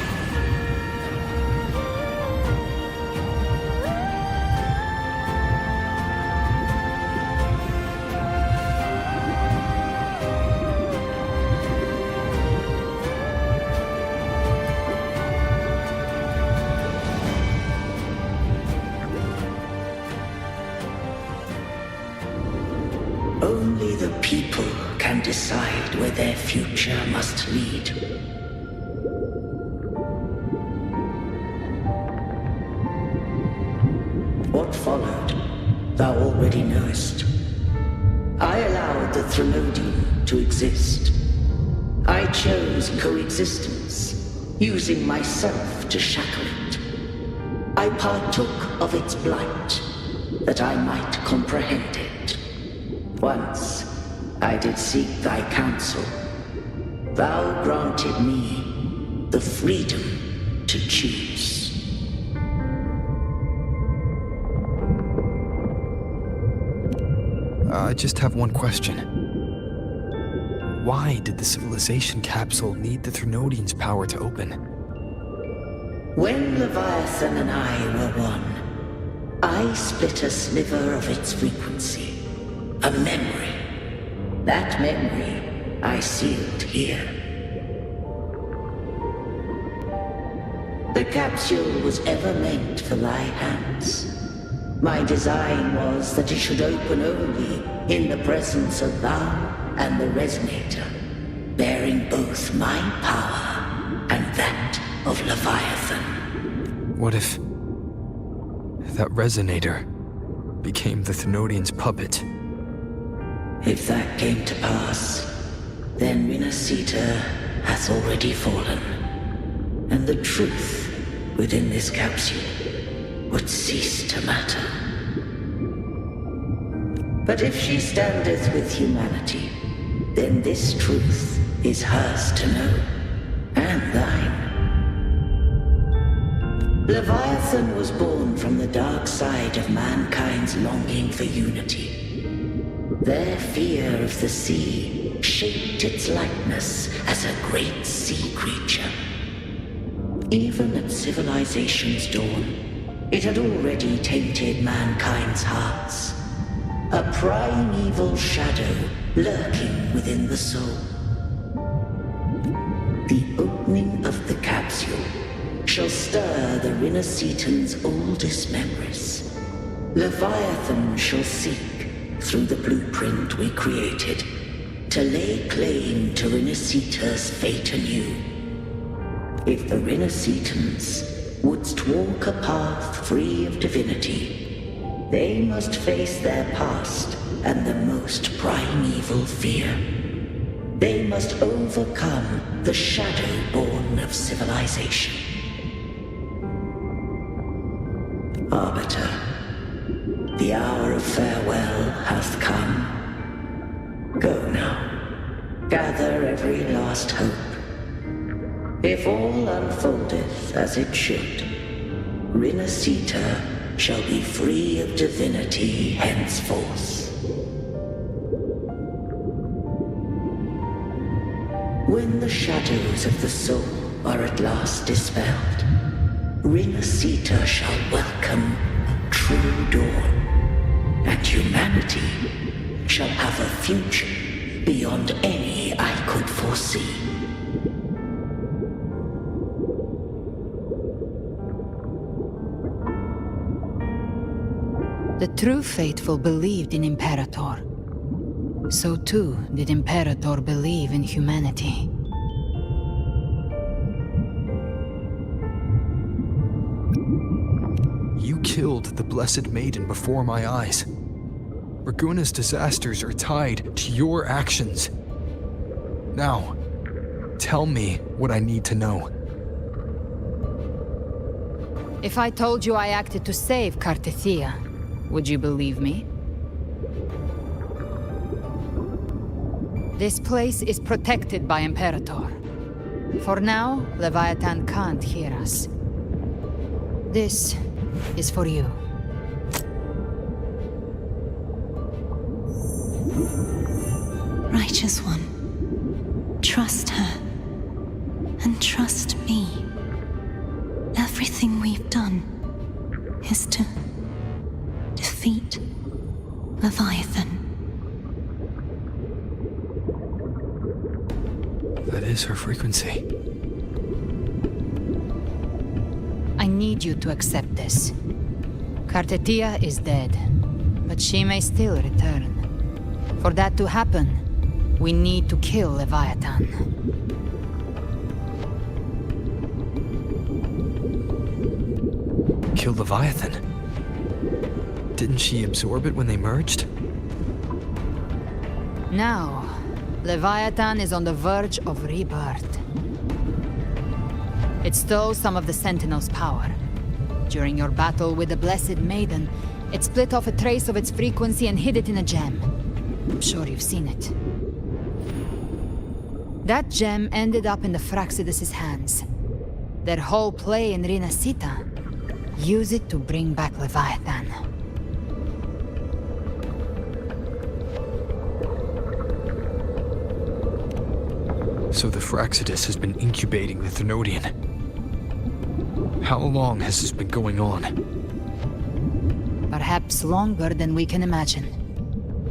Only the people can decide where their future must lead. What followed, thou already knowest. I allowed the Threnodian to exist. I chose coexistence, using myself to shackle it. I partook of its blight, that I might comprehend it. Once, I did seek thy counsel. Thou granted me the freedom to choose. I just have one question. Why did the civilization capsule need the Threnodian's power to open? When Leviathan and I were one, I split a sliver of its frequency. A memory. That memory I sealed here. The capsule was ever meant for thy hands. My design was that it should open only in the presence of thou and the resonator, bearing both my power and that of Leviathan. What if that resonator became the Threnodian's puppet? If that came to pass, then Renacita hath already fallen, and the truth within this capsule would cease to matter. But if she standeth with humanity, then this truth is hers to know, and thine. Leviathan was born from the dark side of mankind's longing for unity. Their fear of the sea shaped its likeness as a great sea creature. Even at civilization's dawn, it had already tainted mankind's hearts. A primeval shadow lurking within the soul. The opening of the capsule shall stir the Renacitan's oldest memories. Leviathan shall seek, through the blueprint we created, to lay claim to Renacita's fate anew. If the Renacitans wouldst walk a path free of divinity, they must face their past and the most primeval fear. They must overcome the shadow born of civilization. Arbiter, the hour of farewell hath come. Go now, gather every last hope, If all unfoldeth as it should, Rinasita shall be free of divinity henceforth. When the shadows of the soul are at last dispelled, Rinasita shall welcome true dawn, and humanity shall have a future beyond any I could foresee. The true faithful believed in Imperator. So too did Imperator believe in humanity. You killed the Blessed Maiden before my eyes. Raguna's disasters are tied to your actions. Now, tell me what I need to know. If I told you I acted to save Cartethia, would you believe me? This place is protected by Imperator. For now, Leviathan can't hear us. This is for you. Righteous One, trust her, and trust me. Everything we've done is to defeat Leviathan. That is her frequency. I need you to accept this. Cartethia is dead, but she may still return. For that to happen, we need to kill Leviathan. Kill Leviathan? Didn't she absorb it when they merged? Now, Leviathan is on the verge of rebirth. It stole some of the Sentinel's power. During your battle with the Blessed Maiden, it split off a trace of its frequency and hid it in a gem. I'm sure you've seen it. That gem ended up in the Fraxidus' hands. Their whole play in Rinasita, use it to bring back Leviathan. So the Fraxidus has been incubating the Thenodian. How long has this been going on? Perhaps longer than we can imagine.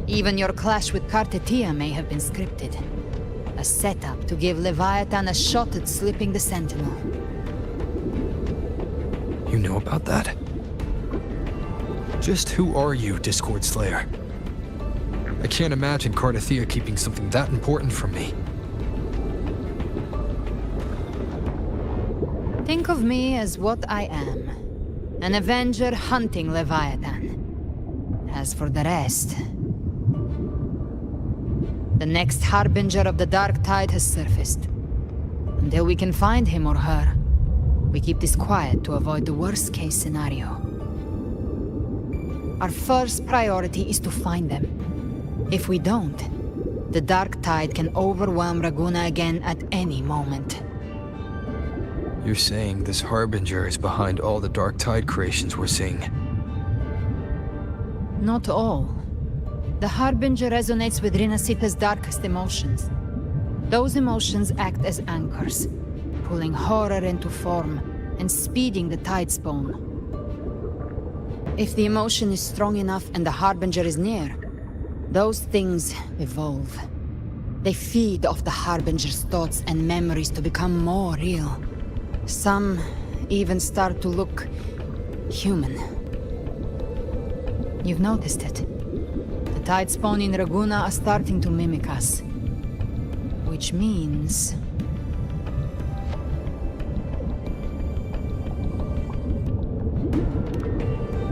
Even your clash with Cartethia may have been scripted. A setup to give Leviathan a shot at slipping the Sentinel. You know about that? Just who are you, Discord Slayer? I can't imagine Cartethia keeping something that important from me. Think of me as what I am. An Avenger hunting Leviathan. As for the rest... The next Harbinger of the Dark Tide has surfaced. Until we can find him or her, we keep this quiet to avoid the worst-case scenario. Our first priority is to find them. If we don't, the Dark Tide can overwhelm Raguna again at any moment. You're saying this Harbinger is behind all the Dark Tide creations we're seeing? Not all. The Harbinger resonates with Rinasita's darkest emotions. Those emotions act as anchors, pulling horror into form and speeding the Tidespawn. If the emotion is strong enough and the Harbinger is near, those things evolve. They feed off the Harbinger's thoughts and memories to become more real. Some even start to look human. You've noticed it. The Tidespawn in Raguna are starting to mimic us. Which means...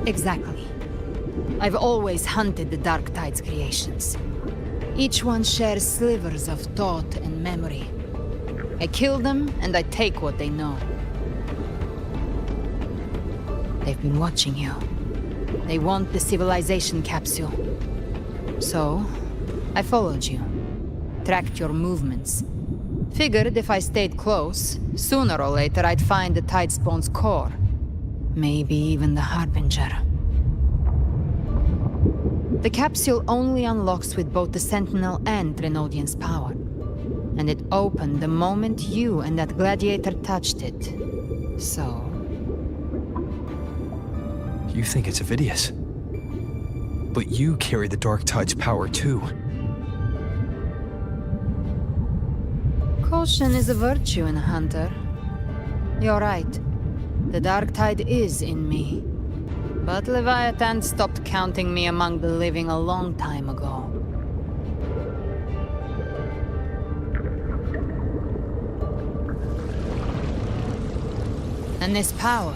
Exactly. I've always hunted the Dark Tide's creations. Each one shares slivers of thought and memory. I kill them, and I take what they know. They've been watching you. They want the civilization capsule. So, I followed you. Tracked your movements. Figured if I stayed close, sooner or later I'd find the Tidespawn's core. Maybe even the Harbinger. The capsule only unlocks with both the Sentinel and Drenodian's power. And it opened the moment you and that gladiator touched it. So... You think it's Avidius. But you carry the Dark Tide's power too. Caution is a virtue in a hunter. You're right. The Dark Tide is in me. But Leviathan stopped counting me among the living a long time ago. And this power,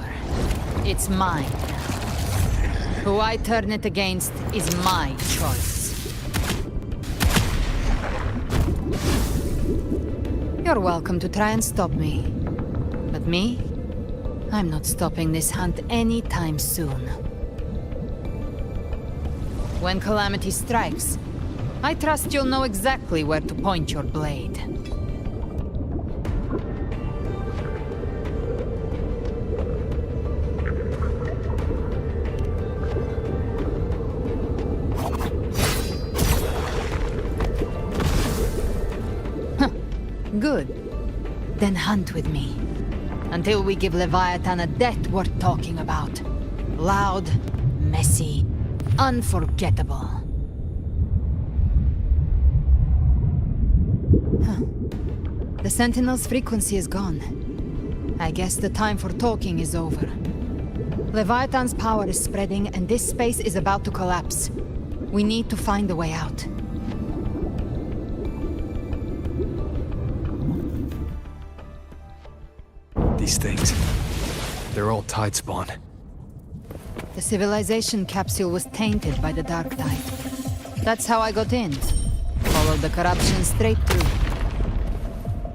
it's mine. Who I turn it against is my choice. You're welcome to try and stop me. But me? I'm not stopping this hunt anytime soon. When calamity strikes, I trust you'll know exactly where to point your blade. Good. Then hunt with me. Until we give Leviathan a death worth talking about. Loud, messy, unforgettable. The Sentinel's frequency is gone. I guess the time for talking is over. Leviathan's power is spreading and this space is about to collapse. We need to find a way out. These things, they're all Tidespawn. The civilization capsule was tainted by the Dark Tide. That's how I got in. Followed the corruption straight through.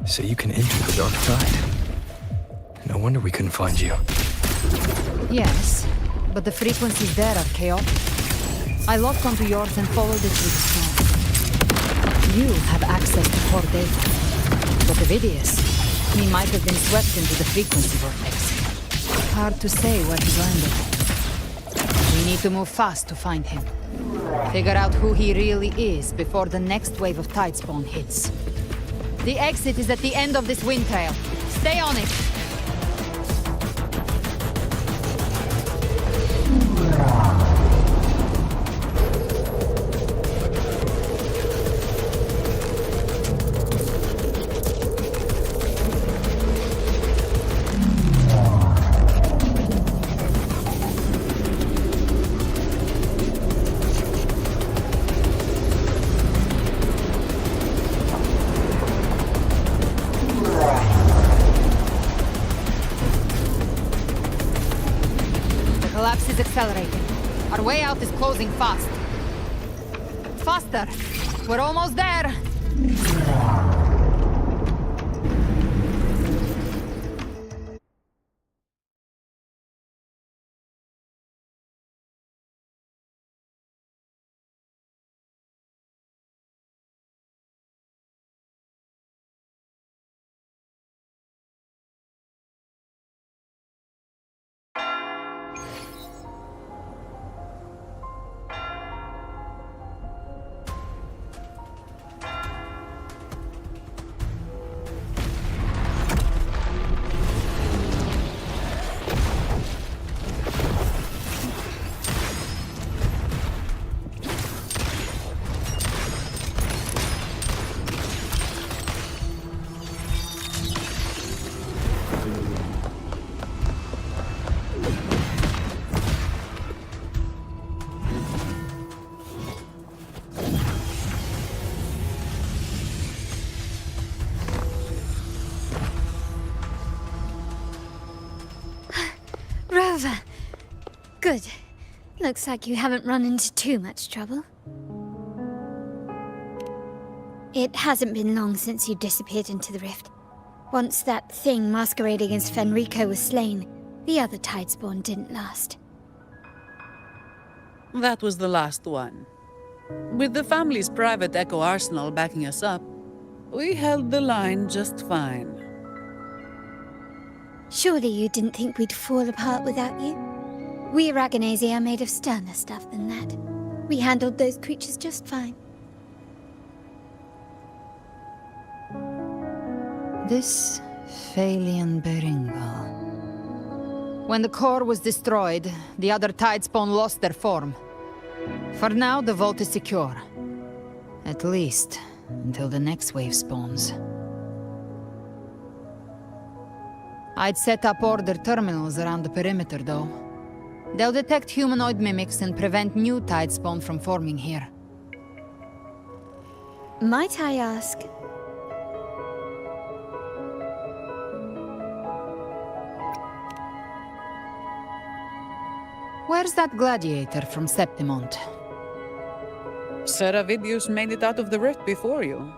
So you can enter the Dark Tide. No wonder we couldn't find you. Yes, but the frequencies there are chaotic. I locked onto yours and followed it through the storm. You have access to core data. But Avidius, he might have been swept into the frequency vortex. Hard to say where he landed. We need to move fast to find him. Figure out who he really is before the next wave of Tidespawn hits. The exit is at the end of this wind trail. Stay on it! Accelerating. Our way out is closing fast. Faster! We're almost there! Good. Looks like you haven't run into too much trouble. It hasn't been long since you disappeared into the rift. Once that thing masquerading as Fenrico was slain, the other Tidespawn didn't last. That was the last one. With the family's private Echo arsenal backing us up, We held the line just fine. Surely you didn't think we'd fall apart without you? We Aragonese are made of sterner stuff than that. We handled those creatures just fine. This Phalian Beringal. When the core was destroyed, the other Tidespawn lost their form. For now, the vault is secure. At least, until the next wave spawns. I'd set up order terminals around the perimeter, though. They'll detect humanoid mimics and prevent new Tidespawn from forming here. Might I ask? Where's that gladiator from Septimont? Seravidius made it out of the rift before you.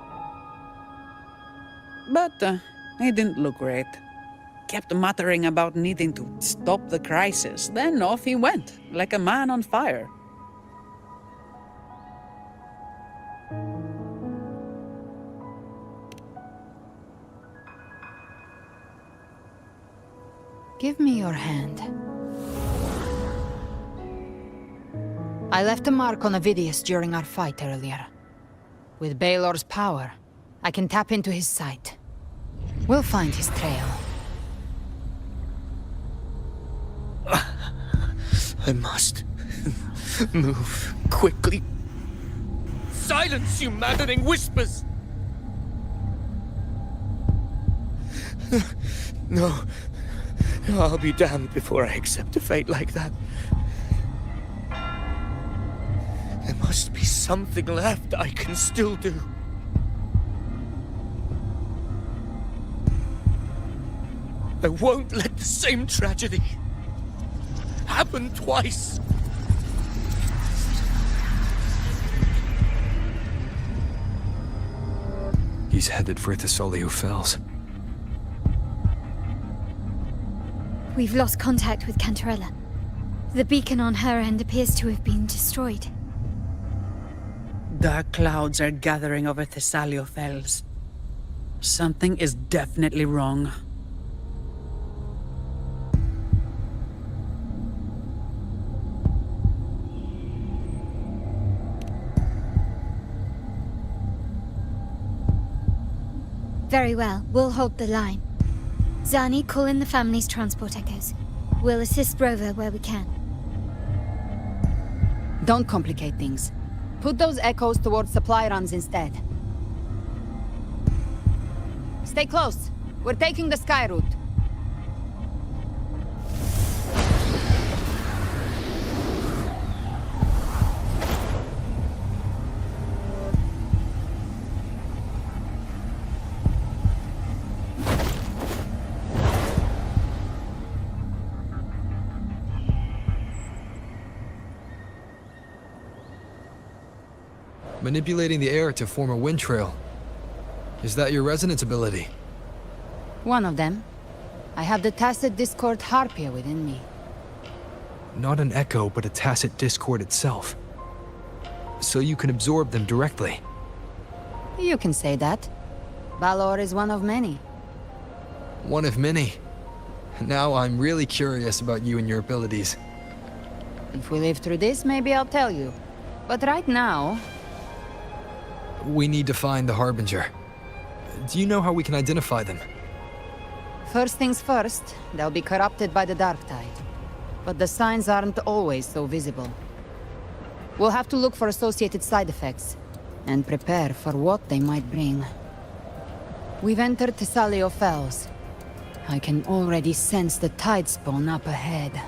But he didn't look great. Kept muttering about needing to stop the crisis. Then off he went, like a man on fire. Give me your hand. I left a mark on Avidius during our fight earlier. With Baelor's power, I can tap into his sight. We'll find his trail. I must move quickly. Silence, you maddening whispers! No. I'll be damned before I accept a fate like that. There must be something left I can still do. I won't let the same tragedy happen twice. He's headed for Thessalio Fells. We've lost contact with Cantarella. The beacon on her end appears to have been destroyed. Dark clouds are gathering over Thessalio Fells. Something is definitely wrong. Very well, we'll hold the line. Zani, call in the family's transport echoes. We'll assist Rover where we can. Don't complicate things. Put those echoes towards supply runs instead. Stay close. We're taking the sky route. Manipulating the air to form a wind trail. Is that your resonance ability? One of them. I have the Tacit Discord Harpia within me. Not an echo, but a tacit discord itself. So you can absorb them directly. You can say that. Balor is one of many. One of many. Now I'm really curious about you and your abilities. If we live through this, maybe I'll tell you. But right now... We need to find the Harbinger. Do you know how we can identify them? First things first, they'll be corrupted by the Dark Tide. But the signs aren't always so visible. We'll have to look for associated side effects, and prepare for what they might bring. We've entered Thessalio Fells. I can already sense the Tidespawn up ahead.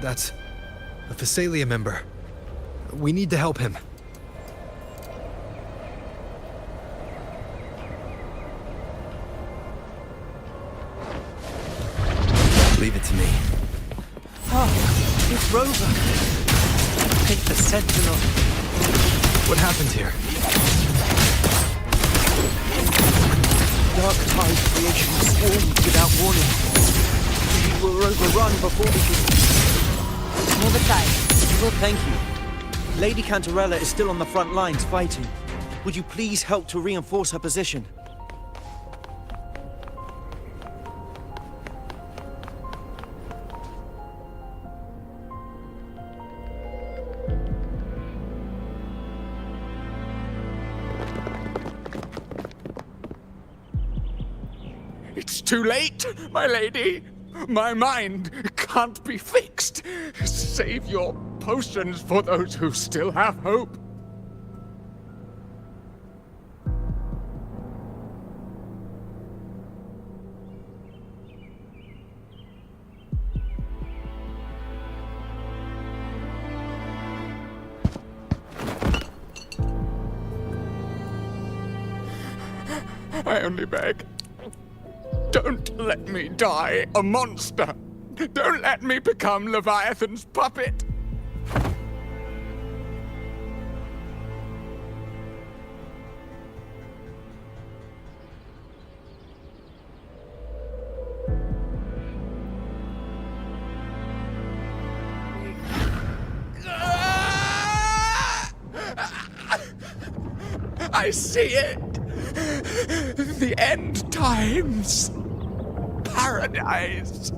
That's a Thessalia member. We need to help him. Leave it to me. Oh, it's Rover. Take the Sentinel. What happened here? Dark tide creation swarmed without warning. We were overrun before we could... Move aside. Well, thank you. Lady Cantarella is still on the front lines fighting. Would you please help to reinforce her position? It's too late, my lady. My mind can't be fixed. Save your potions for those who still have hope. I only beg. Don't let me die a monster. Don't let me become Leviathan's puppet. I see it. The end times. Paradise.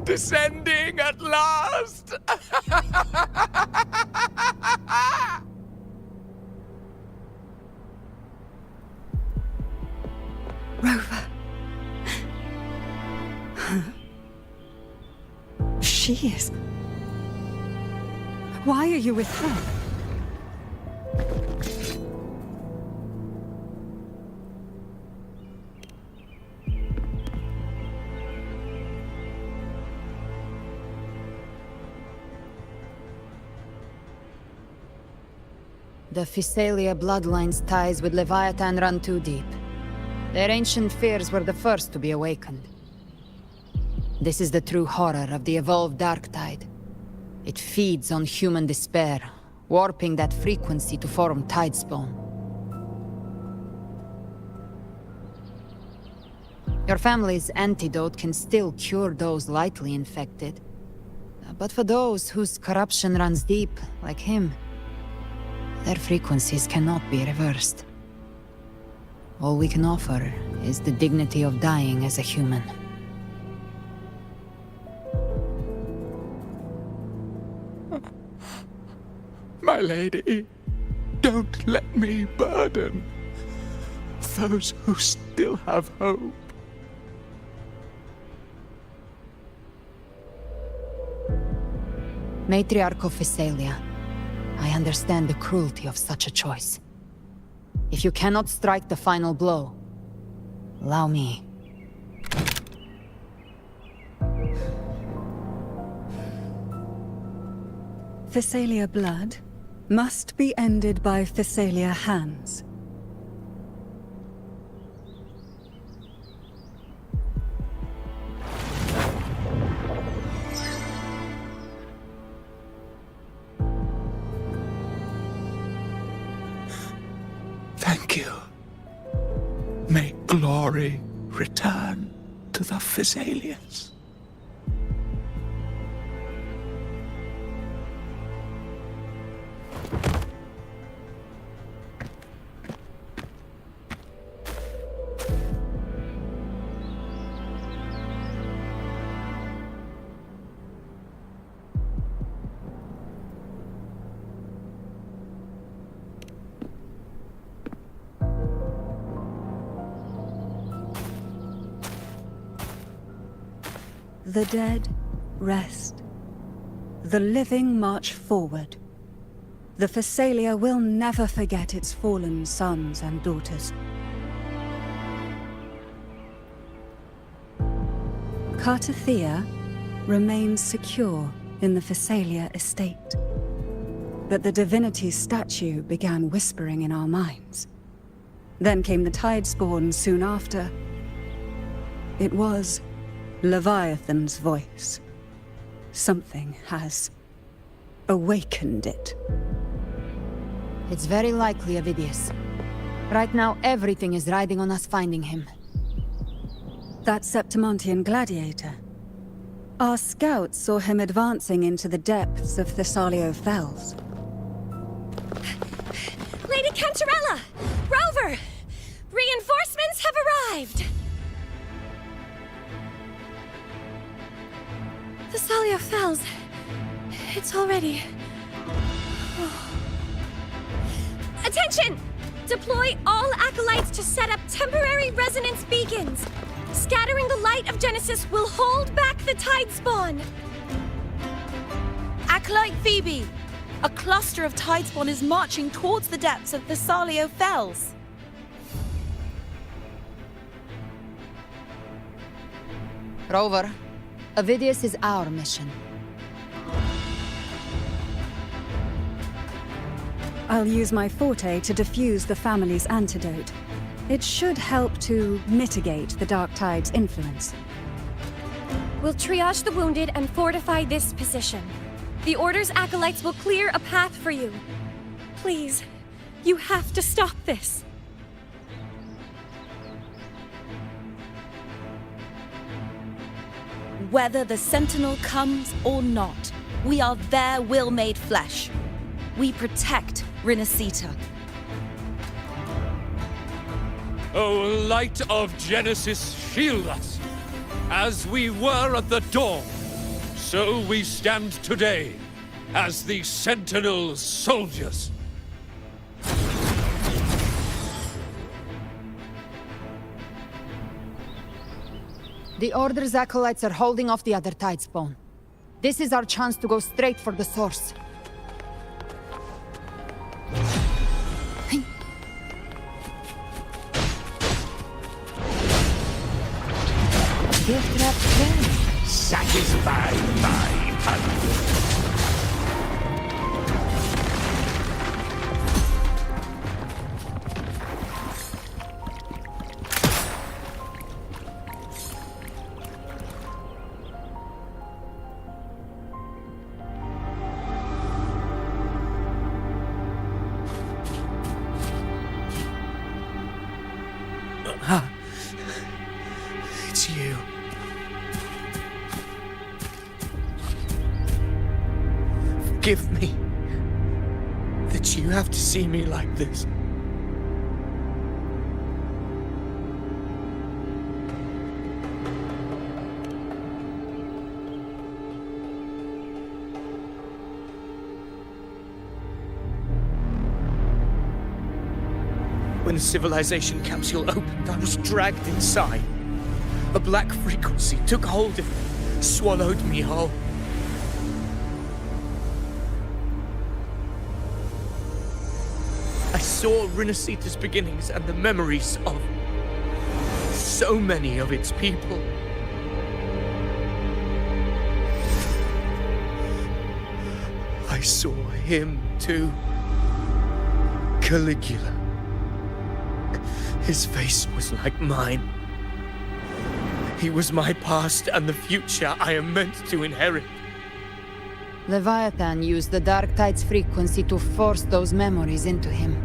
Descending at last. Rover. She is... Why are you with her? The Physalia bloodline's ties with Leviathan run too deep. Their ancient fears were the first to be awakened. This is the true horror of the evolved Dark Tide. It feeds on human despair, warping that frequency to form Tidespawn. Your family's antidote can still cure those lightly infected. But for those whose corruption runs deep, like him, their frequencies cannot be reversed. All we can offer is the dignity of dying as a human. My lady, don't let me burden those who still have hope. Matriarch of Physalia, I understand the cruelty of such a choice. If you cannot strike the final blow, allow me. Physalia blood must be ended by Physalia hands. Thank you. May glory return to the Physalians. The dead rest. The living march forward. The Physalia will never forget its fallen sons and daughters. Cartathea remains secure in the Physalia estate. But the divinity's statue began whispering in our minds. Then came the Tidespawn soon after. It was Leviathan's voice. Something has awakened it. It's very likely Avidius. Right now, everything is riding on us finding him. That Septimontian gladiator. Our scouts saw him advancing into the depths of Thessalio Fells. Lady Cantarella! Rover! Reinforcements have arrived! Thessalio Fells. It's already... Attention! Deploy all acolytes to set up temporary resonance beacons. Scattering the light of Genesis will hold back the tide spawn. Acolyte Phoebe! A cluster of tidespawn is marching towards the depths of Thessalio Fells. Rover, Avidius is our mission. I'll use my forte to defuse the family's antidote. It should help to mitigate the Dark Tide's influence. We'll triage the wounded and fortify this position. The Order's acolytes will clear a path for you. Please, you have to stop this. Whether the Sentinel comes or not, we are their will made flesh. We protect Rinasita. O light of Genesis, shield us! As we were at the dawn, so we stand today, as the Sentinel's soldiers. The Order's acolytes are holding off the other tidespawn. This is our chance to go straight for the source. Gift wrapped pen. Satisfy my hunger. It's you. Forgive me that you have to see me like this. When the civilization capsule opened, I was dragged inside. A black frequency took hold of me, swallowed me whole. I saw Rinasita's beginnings and the memories of so many of its people. I saw him too. Caligula. His face was like mine. He was my past and the future I am meant to inherit. Leviathan used the Dark Tide's frequency to force those memories into him.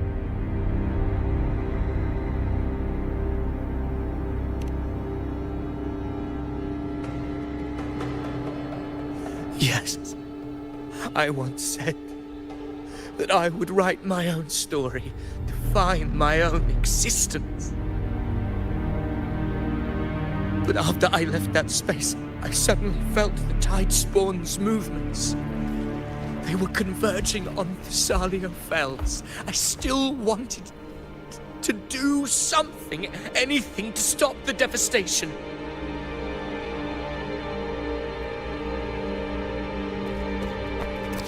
Yes, I once said that I would write my own story, define my own existence. But after I left that space, I suddenly felt the Tidespawn's movements. They were converging on Thessalio Fells. I still wanted to do something, anything to stop the devastation.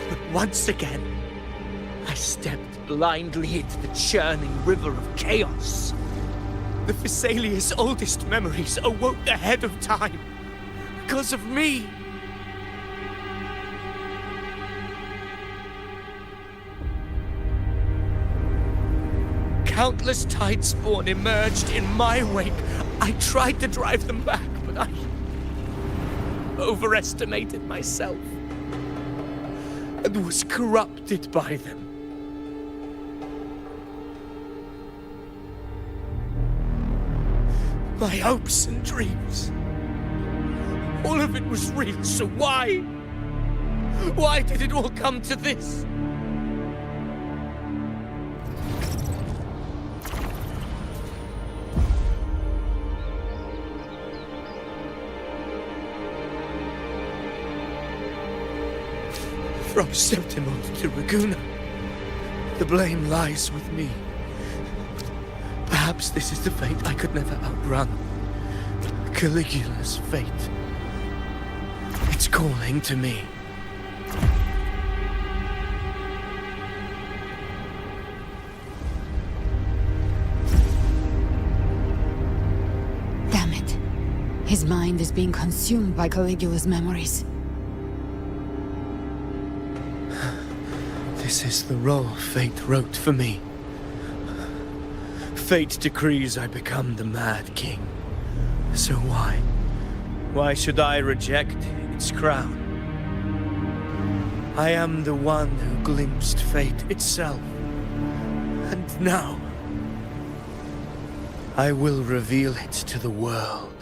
But once again, I stepped blindly into the churning river of chaos. The Thessalia's oldest memories awoke ahead of time. Because of me. Countless Tidespawn emerged in my wake. I tried to drive them back, but I overestimated myself and was corrupted by them. My hopes and dreams. All of it was real, so why? Why did it all come to this? From Septimund to Raguna, the blame lies with me. Perhaps this is the fate I could never outrun. Caligula's fate. It's calling to me. Damn it. His mind is being consumed by Caligula's memories. This is the role fate wrote for me. Fate decrees I become the Mad King. So why? Why should I reject its crown? I am the one who glimpsed fate itself. And now, I will reveal it to the world.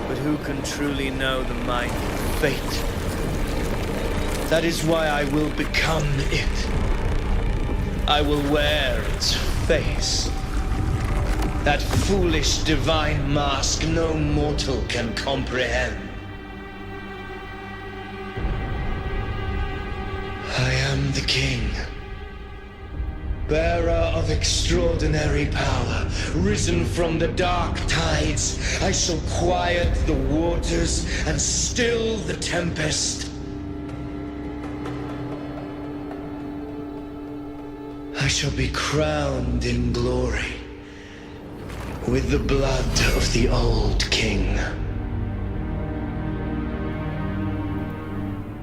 But who can truly know the mind of fate? That is why I will become it. I will wear its face. That foolish divine mask no mortal can comprehend. I am the king, bearer of extraordinary power, risen from the dark tides. I shall quiet the waters and still the tempest. I shall be crowned in glory with the blood of the old king.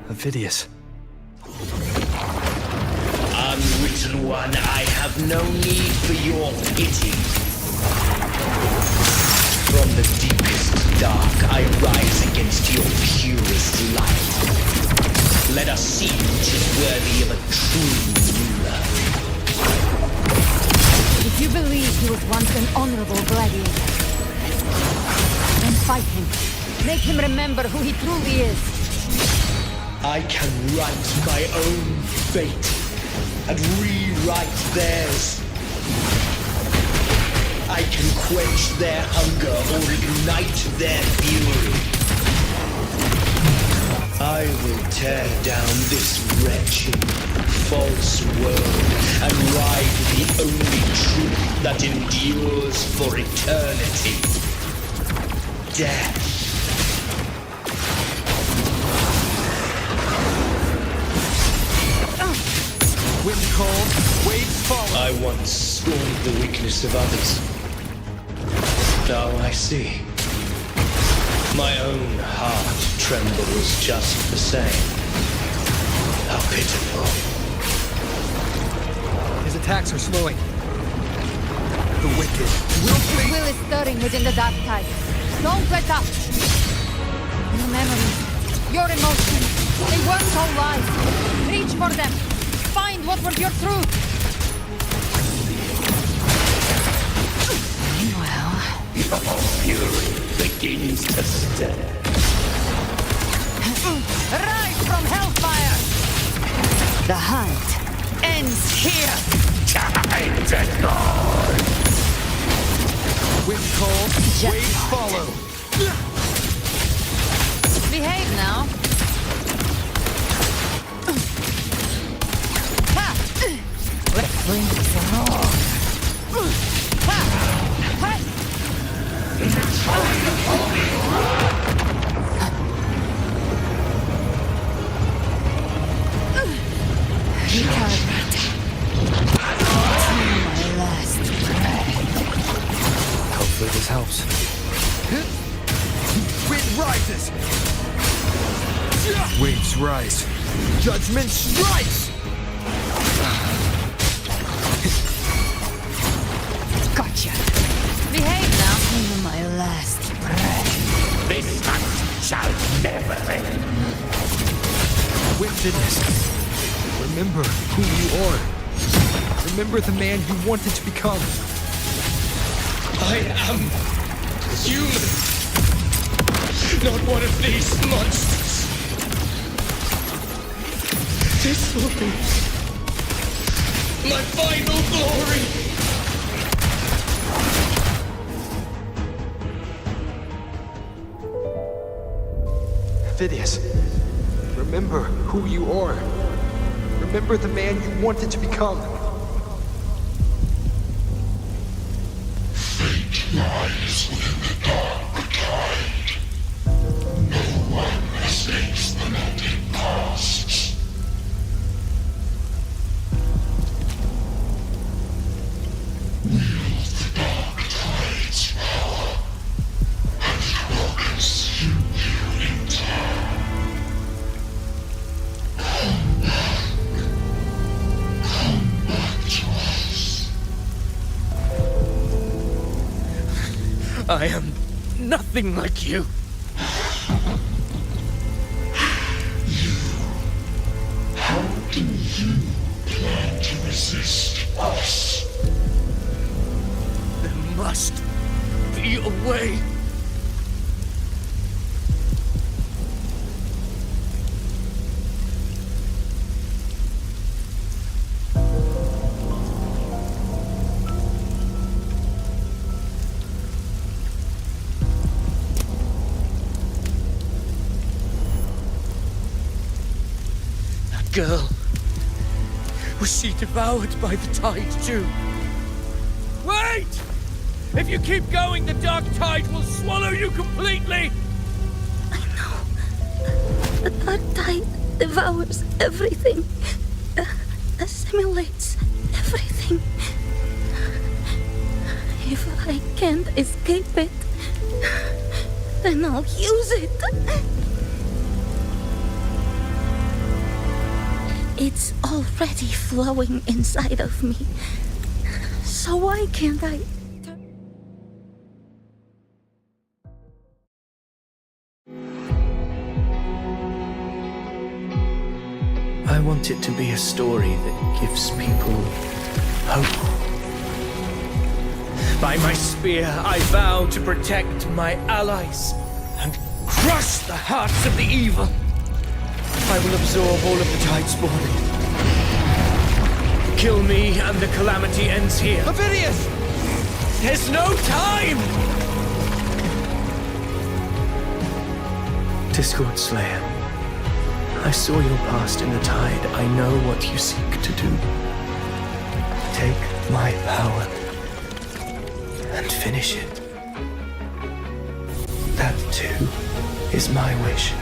Avidius. Unwritten one, I have no need for your pity. From the deepest dark, I rise against your purest light. Let us see which is worthy of a true ruler. If you believe he was once an honorable gladiator, then fight him. Make him remember who he truly is. I can write my own fate and rewrite theirs. I can quench their hunger or ignite their fury. I will tear down this wretched, false world and ride the only truth that endures for eternity. Death. Wind cold, waves follow. I once scorned the weakness of others. Now I see. My own heart trembles just the same. How pitiful. His attacks are slowing. The wicked will flee. Will is stirring within the dark tide. Don't let up. Your memories, your emotions, they weren't all lies. Reach for them. Find what was your truth. Well, your fury begins to stir. Rise from hellfire! The hunt ends here! Time to go! Wind cold, waves follow. Behave now. Let's bring some more. My last breath. Hopefully this helps. Wind rises. Waves rise. Judgment strikes. Gotcha. Behave now. My last breath. This hunt shall never end. Witness. Remember who you are. Remember the man you wanted to become. I am human, not one of these monsters. This will be my final glory. Phidias, remember who you are. Remember the man you wanted to become. Fate lies within the dark tide. No one escapes the melting pasts. Wield the dark tide's power, and it will consume you in turn. Come back to us. I am nothing like you. How do you plan to resist us? There must be a way. That girl. Was she devoured by the tide too? Wait! If you keep going, the dark tide will swallow you completely! The dark tide devours everything, assimilates everything. If I can't escape it, then I'll use it. It's already flowing inside of me. So why can't I? I want it to be a story that gives people hope. By my spear, I vow to protect my allies and crush the hearts of the evil. I will absorb all of the tide spawn. Kill me and the calamity ends here. Phidias! There's no time! Discord Slayer, I saw your past in the tide. I know what you seek to do. Take my power and finish it. That too is my wish.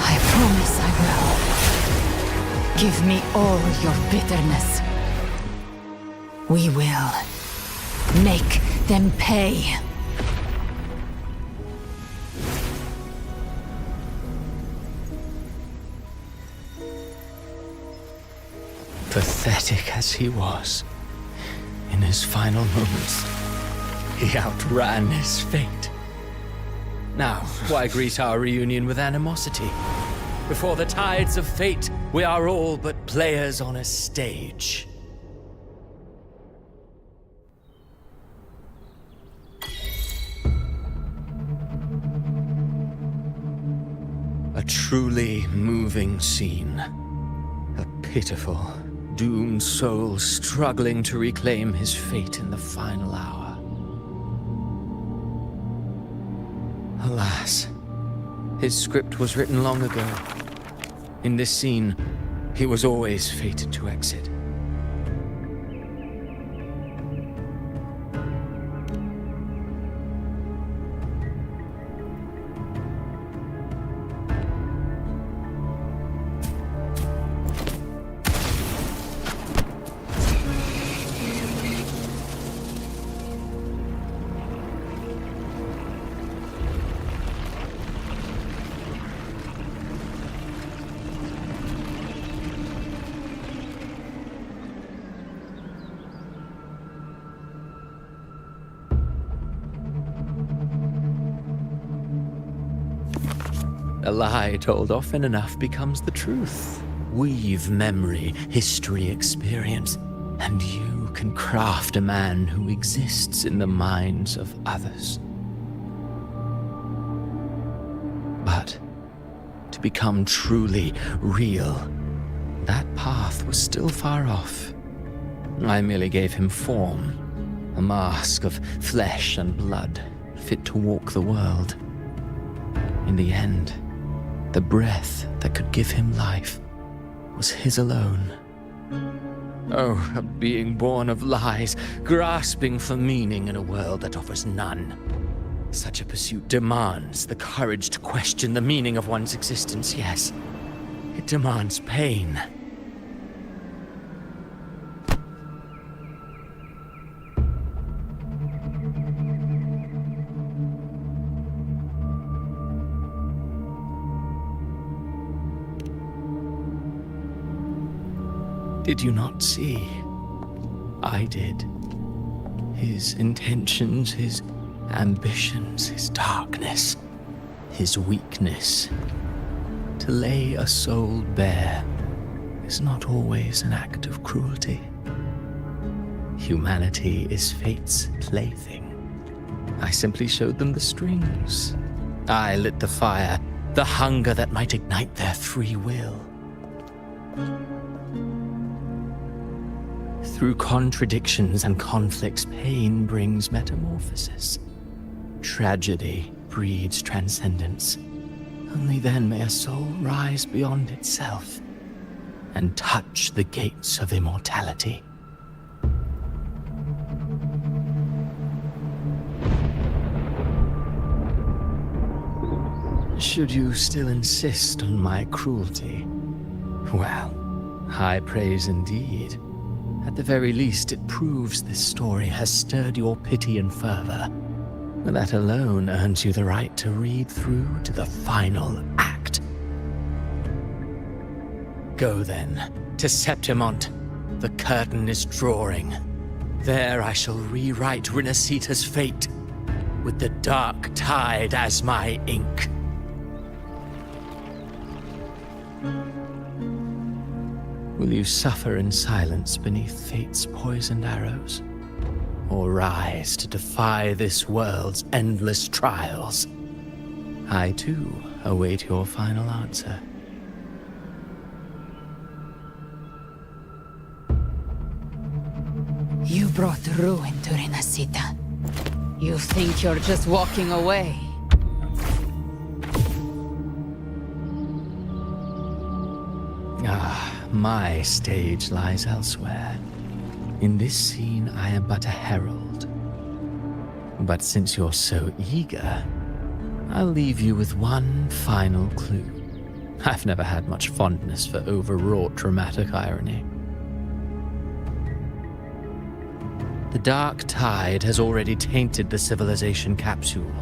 I promise I will. Give me all your bitterness. We will make them pay. Pathetic as he was, in his final moments, he outran his fate. Now, why greet our reunion with animosity? Before the tides of fate, we are all but players on a stage. A truly moving scene. A pitiful, doomed soul struggling to reclaim his fate in the final hour. Alas, his script was written long ago. In this scene, he was always fated to exit. A lie told often enough becomes the truth. Weave memory, history, experience. And you can craft a man who exists in the minds of others. But to become truly real, that path was still far off. I merely gave him form, a mask of flesh and blood, fit to walk the world. In the end, the breath that could give him life was his alone. Oh, a being born of lies, grasping for meaning in a world that offers none. Such a pursuit demands the courage to question the meaning of one's existence, yes. It demands pain. Did you not see? I did. His intentions, his ambitions, his darkness, his weakness. To lay a soul bare is not always an act of cruelty. Humanity is fate's plaything. I simply showed them the strings. I lit the fire, the hunger that might ignite their free will. Through contradictions and conflicts, pain brings metamorphosis. Tragedy breeds transcendence. Only then may a soul rise beyond itself and touch the gates of immortality. Should you still insist on my cruelty? Well, high praise indeed. At the very least, it proves this story has stirred your pity and fervor. That alone earns you the right to read through to the final act. Go then, to Septimont. The curtain is drawing. There I shall rewrite Rinasita's fate, with the dark tide as my ink. Will you suffer in silence beneath fate's poisoned arrows? Or rise to defy this world's endless trials? I, too, await your final answer. You brought ruin to Rinasita. You think you're just walking away? My stage lies elsewhere. In this scene, I am but a herald. But since you're so eager, I'll leave you with one final clue. I've never had much fondness for overwrought dramatic irony. The dark tide has already tainted the civilization capsule.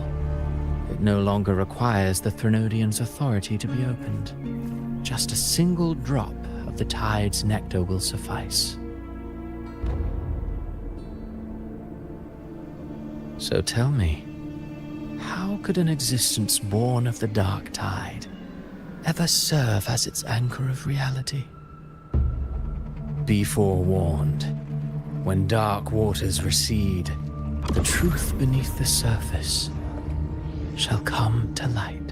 It no longer requires the Threnodians' authority to be opened. Just a single drop of the tide's nectar will suffice. So tell me, how could an existence born of the dark tide ever serve as its anchor of reality? Be forewarned, when dark waters recede, the truth beneath the surface shall come to light.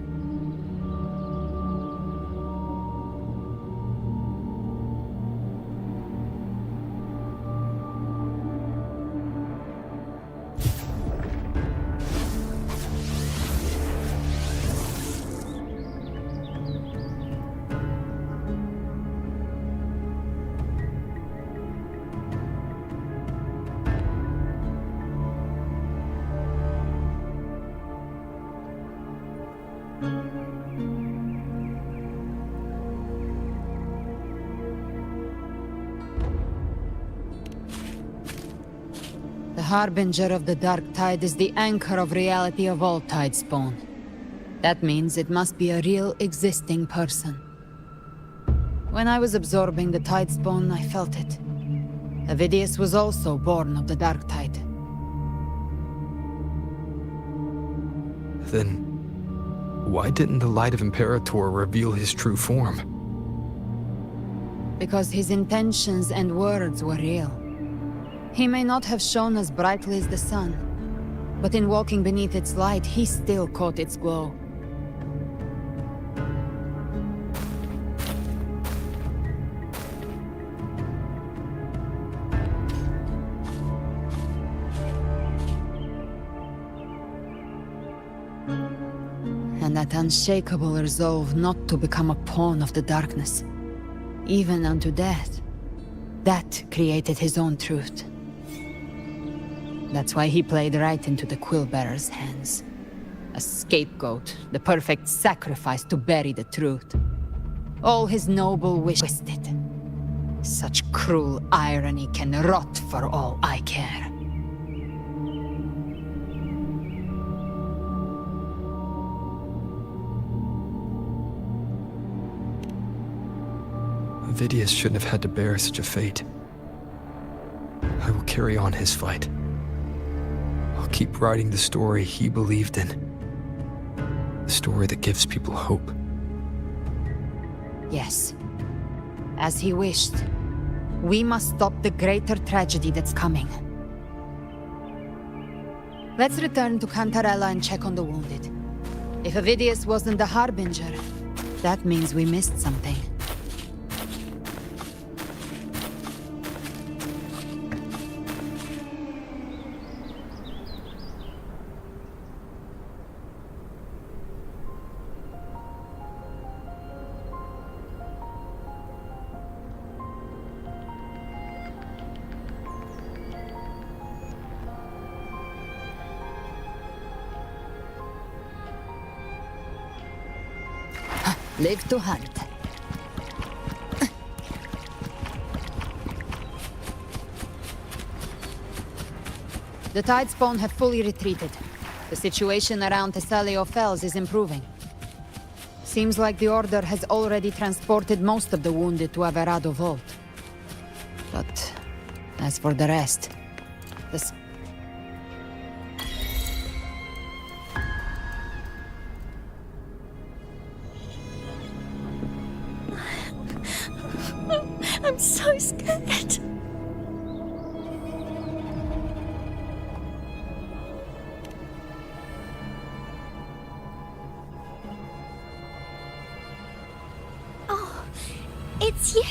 The Harbinger of the Dark Tide is the anchor of reality of all Tidespawn. That means it must be a real, existing person. When I was absorbing the Tidespawn, I felt it. Avidius was also born of the Dark Tide. Then, why didn't the Light of Imperator reveal his true form? Because his intentions and words were real. He may not have shone as brightly as the sun, but in walking beneath its light, he still caught its glow. And that unshakable resolve not to become a pawn of the darkness, even unto death, that created his own truth. That's why he played right into the Quill-Bearer's hands. A scapegoat, the perfect sacrifice to bury the truth. All his noble wish twisted. Such cruel irony can rot for all I care. Vidius shouldn't have had to bear such a fate. I will carry on his fight. I'll keep writing the story he believed in. The story that gives people hope. Yes. As he wished. We must stop the greater tragedy that's coming. Let's return to Cantarella and check on the wounded. If Vidius wasn't the Harbinger, that means we missed something. Live to hunt. The Tidespawn have fully retreated. The situation around Thessalio Fells is improving. Seems like the Order has already transported most of the wounded to Averado Vault. But as for the rest, I'm so scared. Oh, it's you!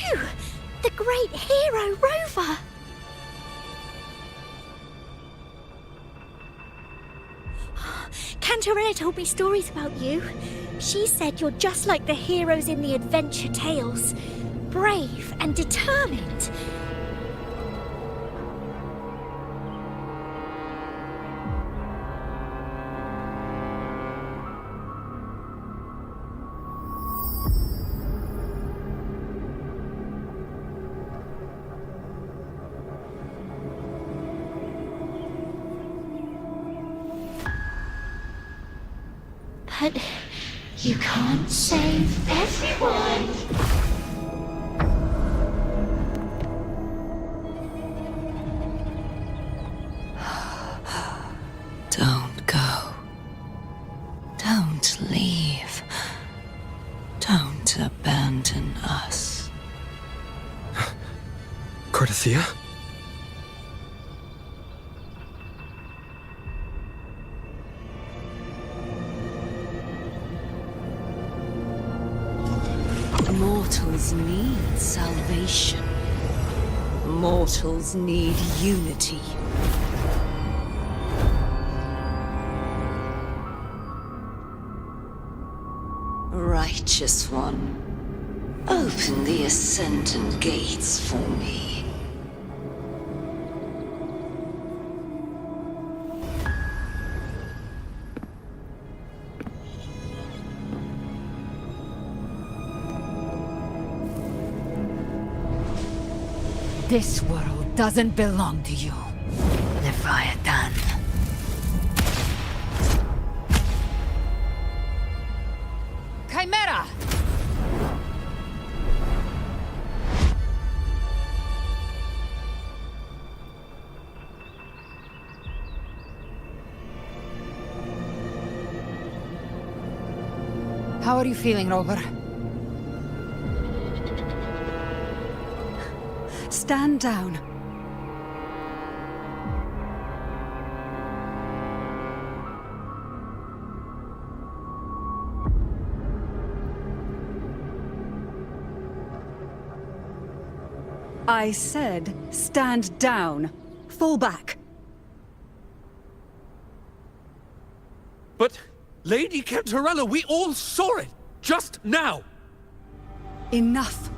The great hero, Rover! Cantarella told me stories about you. She said you're just like the heroes in the adventure tales. Brave and determined. But you can't save everyone. Don't go. Don't leave. Don't abandon us. Cardathia? Mortals need salvation. Mortals need unity. Righteous One, open the Ascendant Gates for me. this world doesn't belong to you, Leviathan. Chimera! How are you feeling, Rover? Stand down. I said, stand down. Fall back. But, Lady Cantarella, we all saw it! Just now! Enough.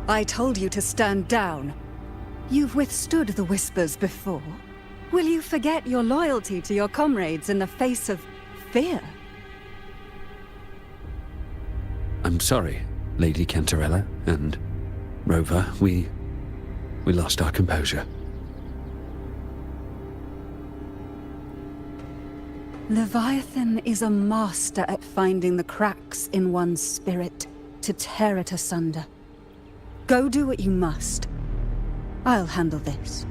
I told you to stand down. You've withstood the whispers before. Will you forget your loyalty to your comrades in the face of fear? I'm sorry, Lady Cantarella and Rover. We lost our composure. Leviathan is a master at finding the cracks in one's spirit to tear it asunder. Go do what you must. I'll handle this.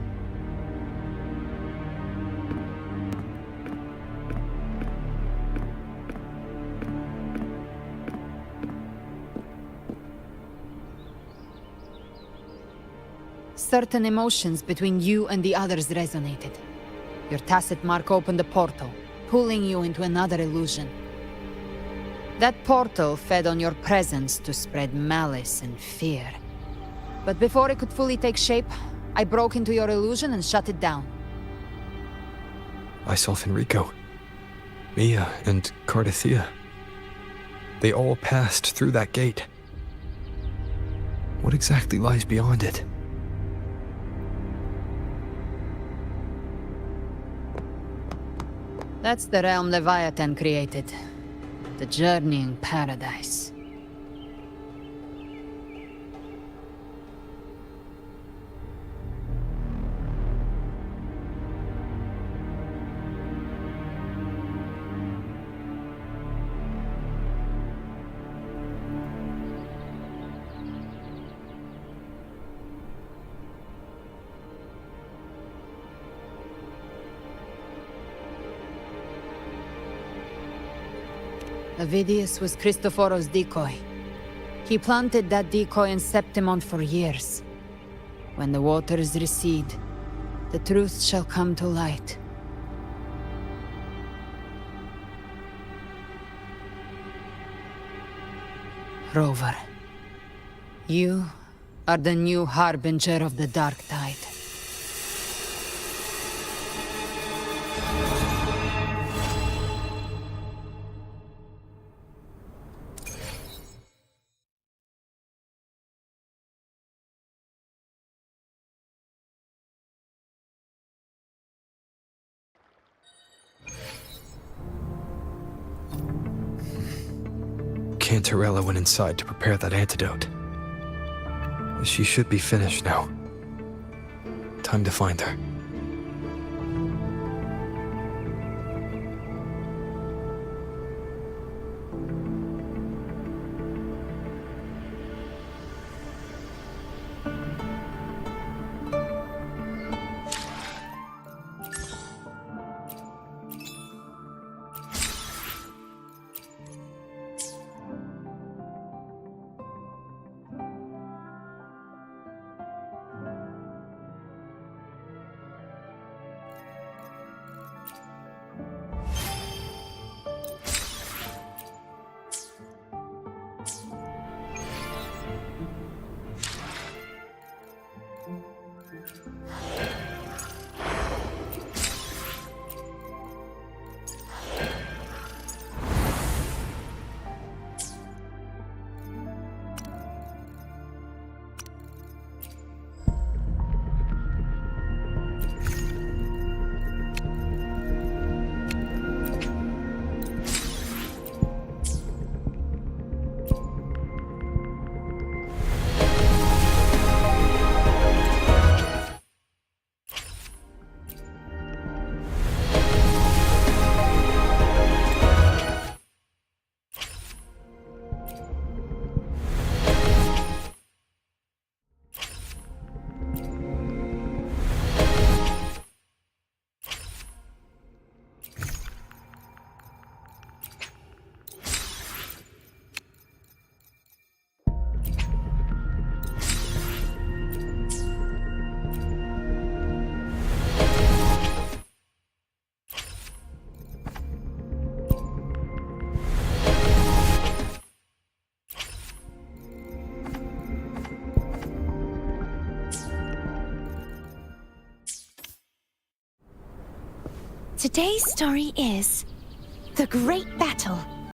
Certain emotions between you and the others resonated. Your tacit mark opened a portal, pulling you into another illusion. That portal fed on your presence to spread malice and fear. But before it could fully take shape, I broke into your illusion and shut it down. I saw Fenrico, Mia, and Cardathea. They all passed through that gate. What exactly lies beyond it? That's the realm Leviathan created. The journeying paradise. Avidius was Cristoforo's decoy. He planted that decoy in Septimon for years. When the waters recede, the truth shall come to light. Rover, you are the new harbinger of the Dark Tide. Cantarella went inside to prepare that antidote. She should be finished now. Time to find her. Today's story is The Great Battle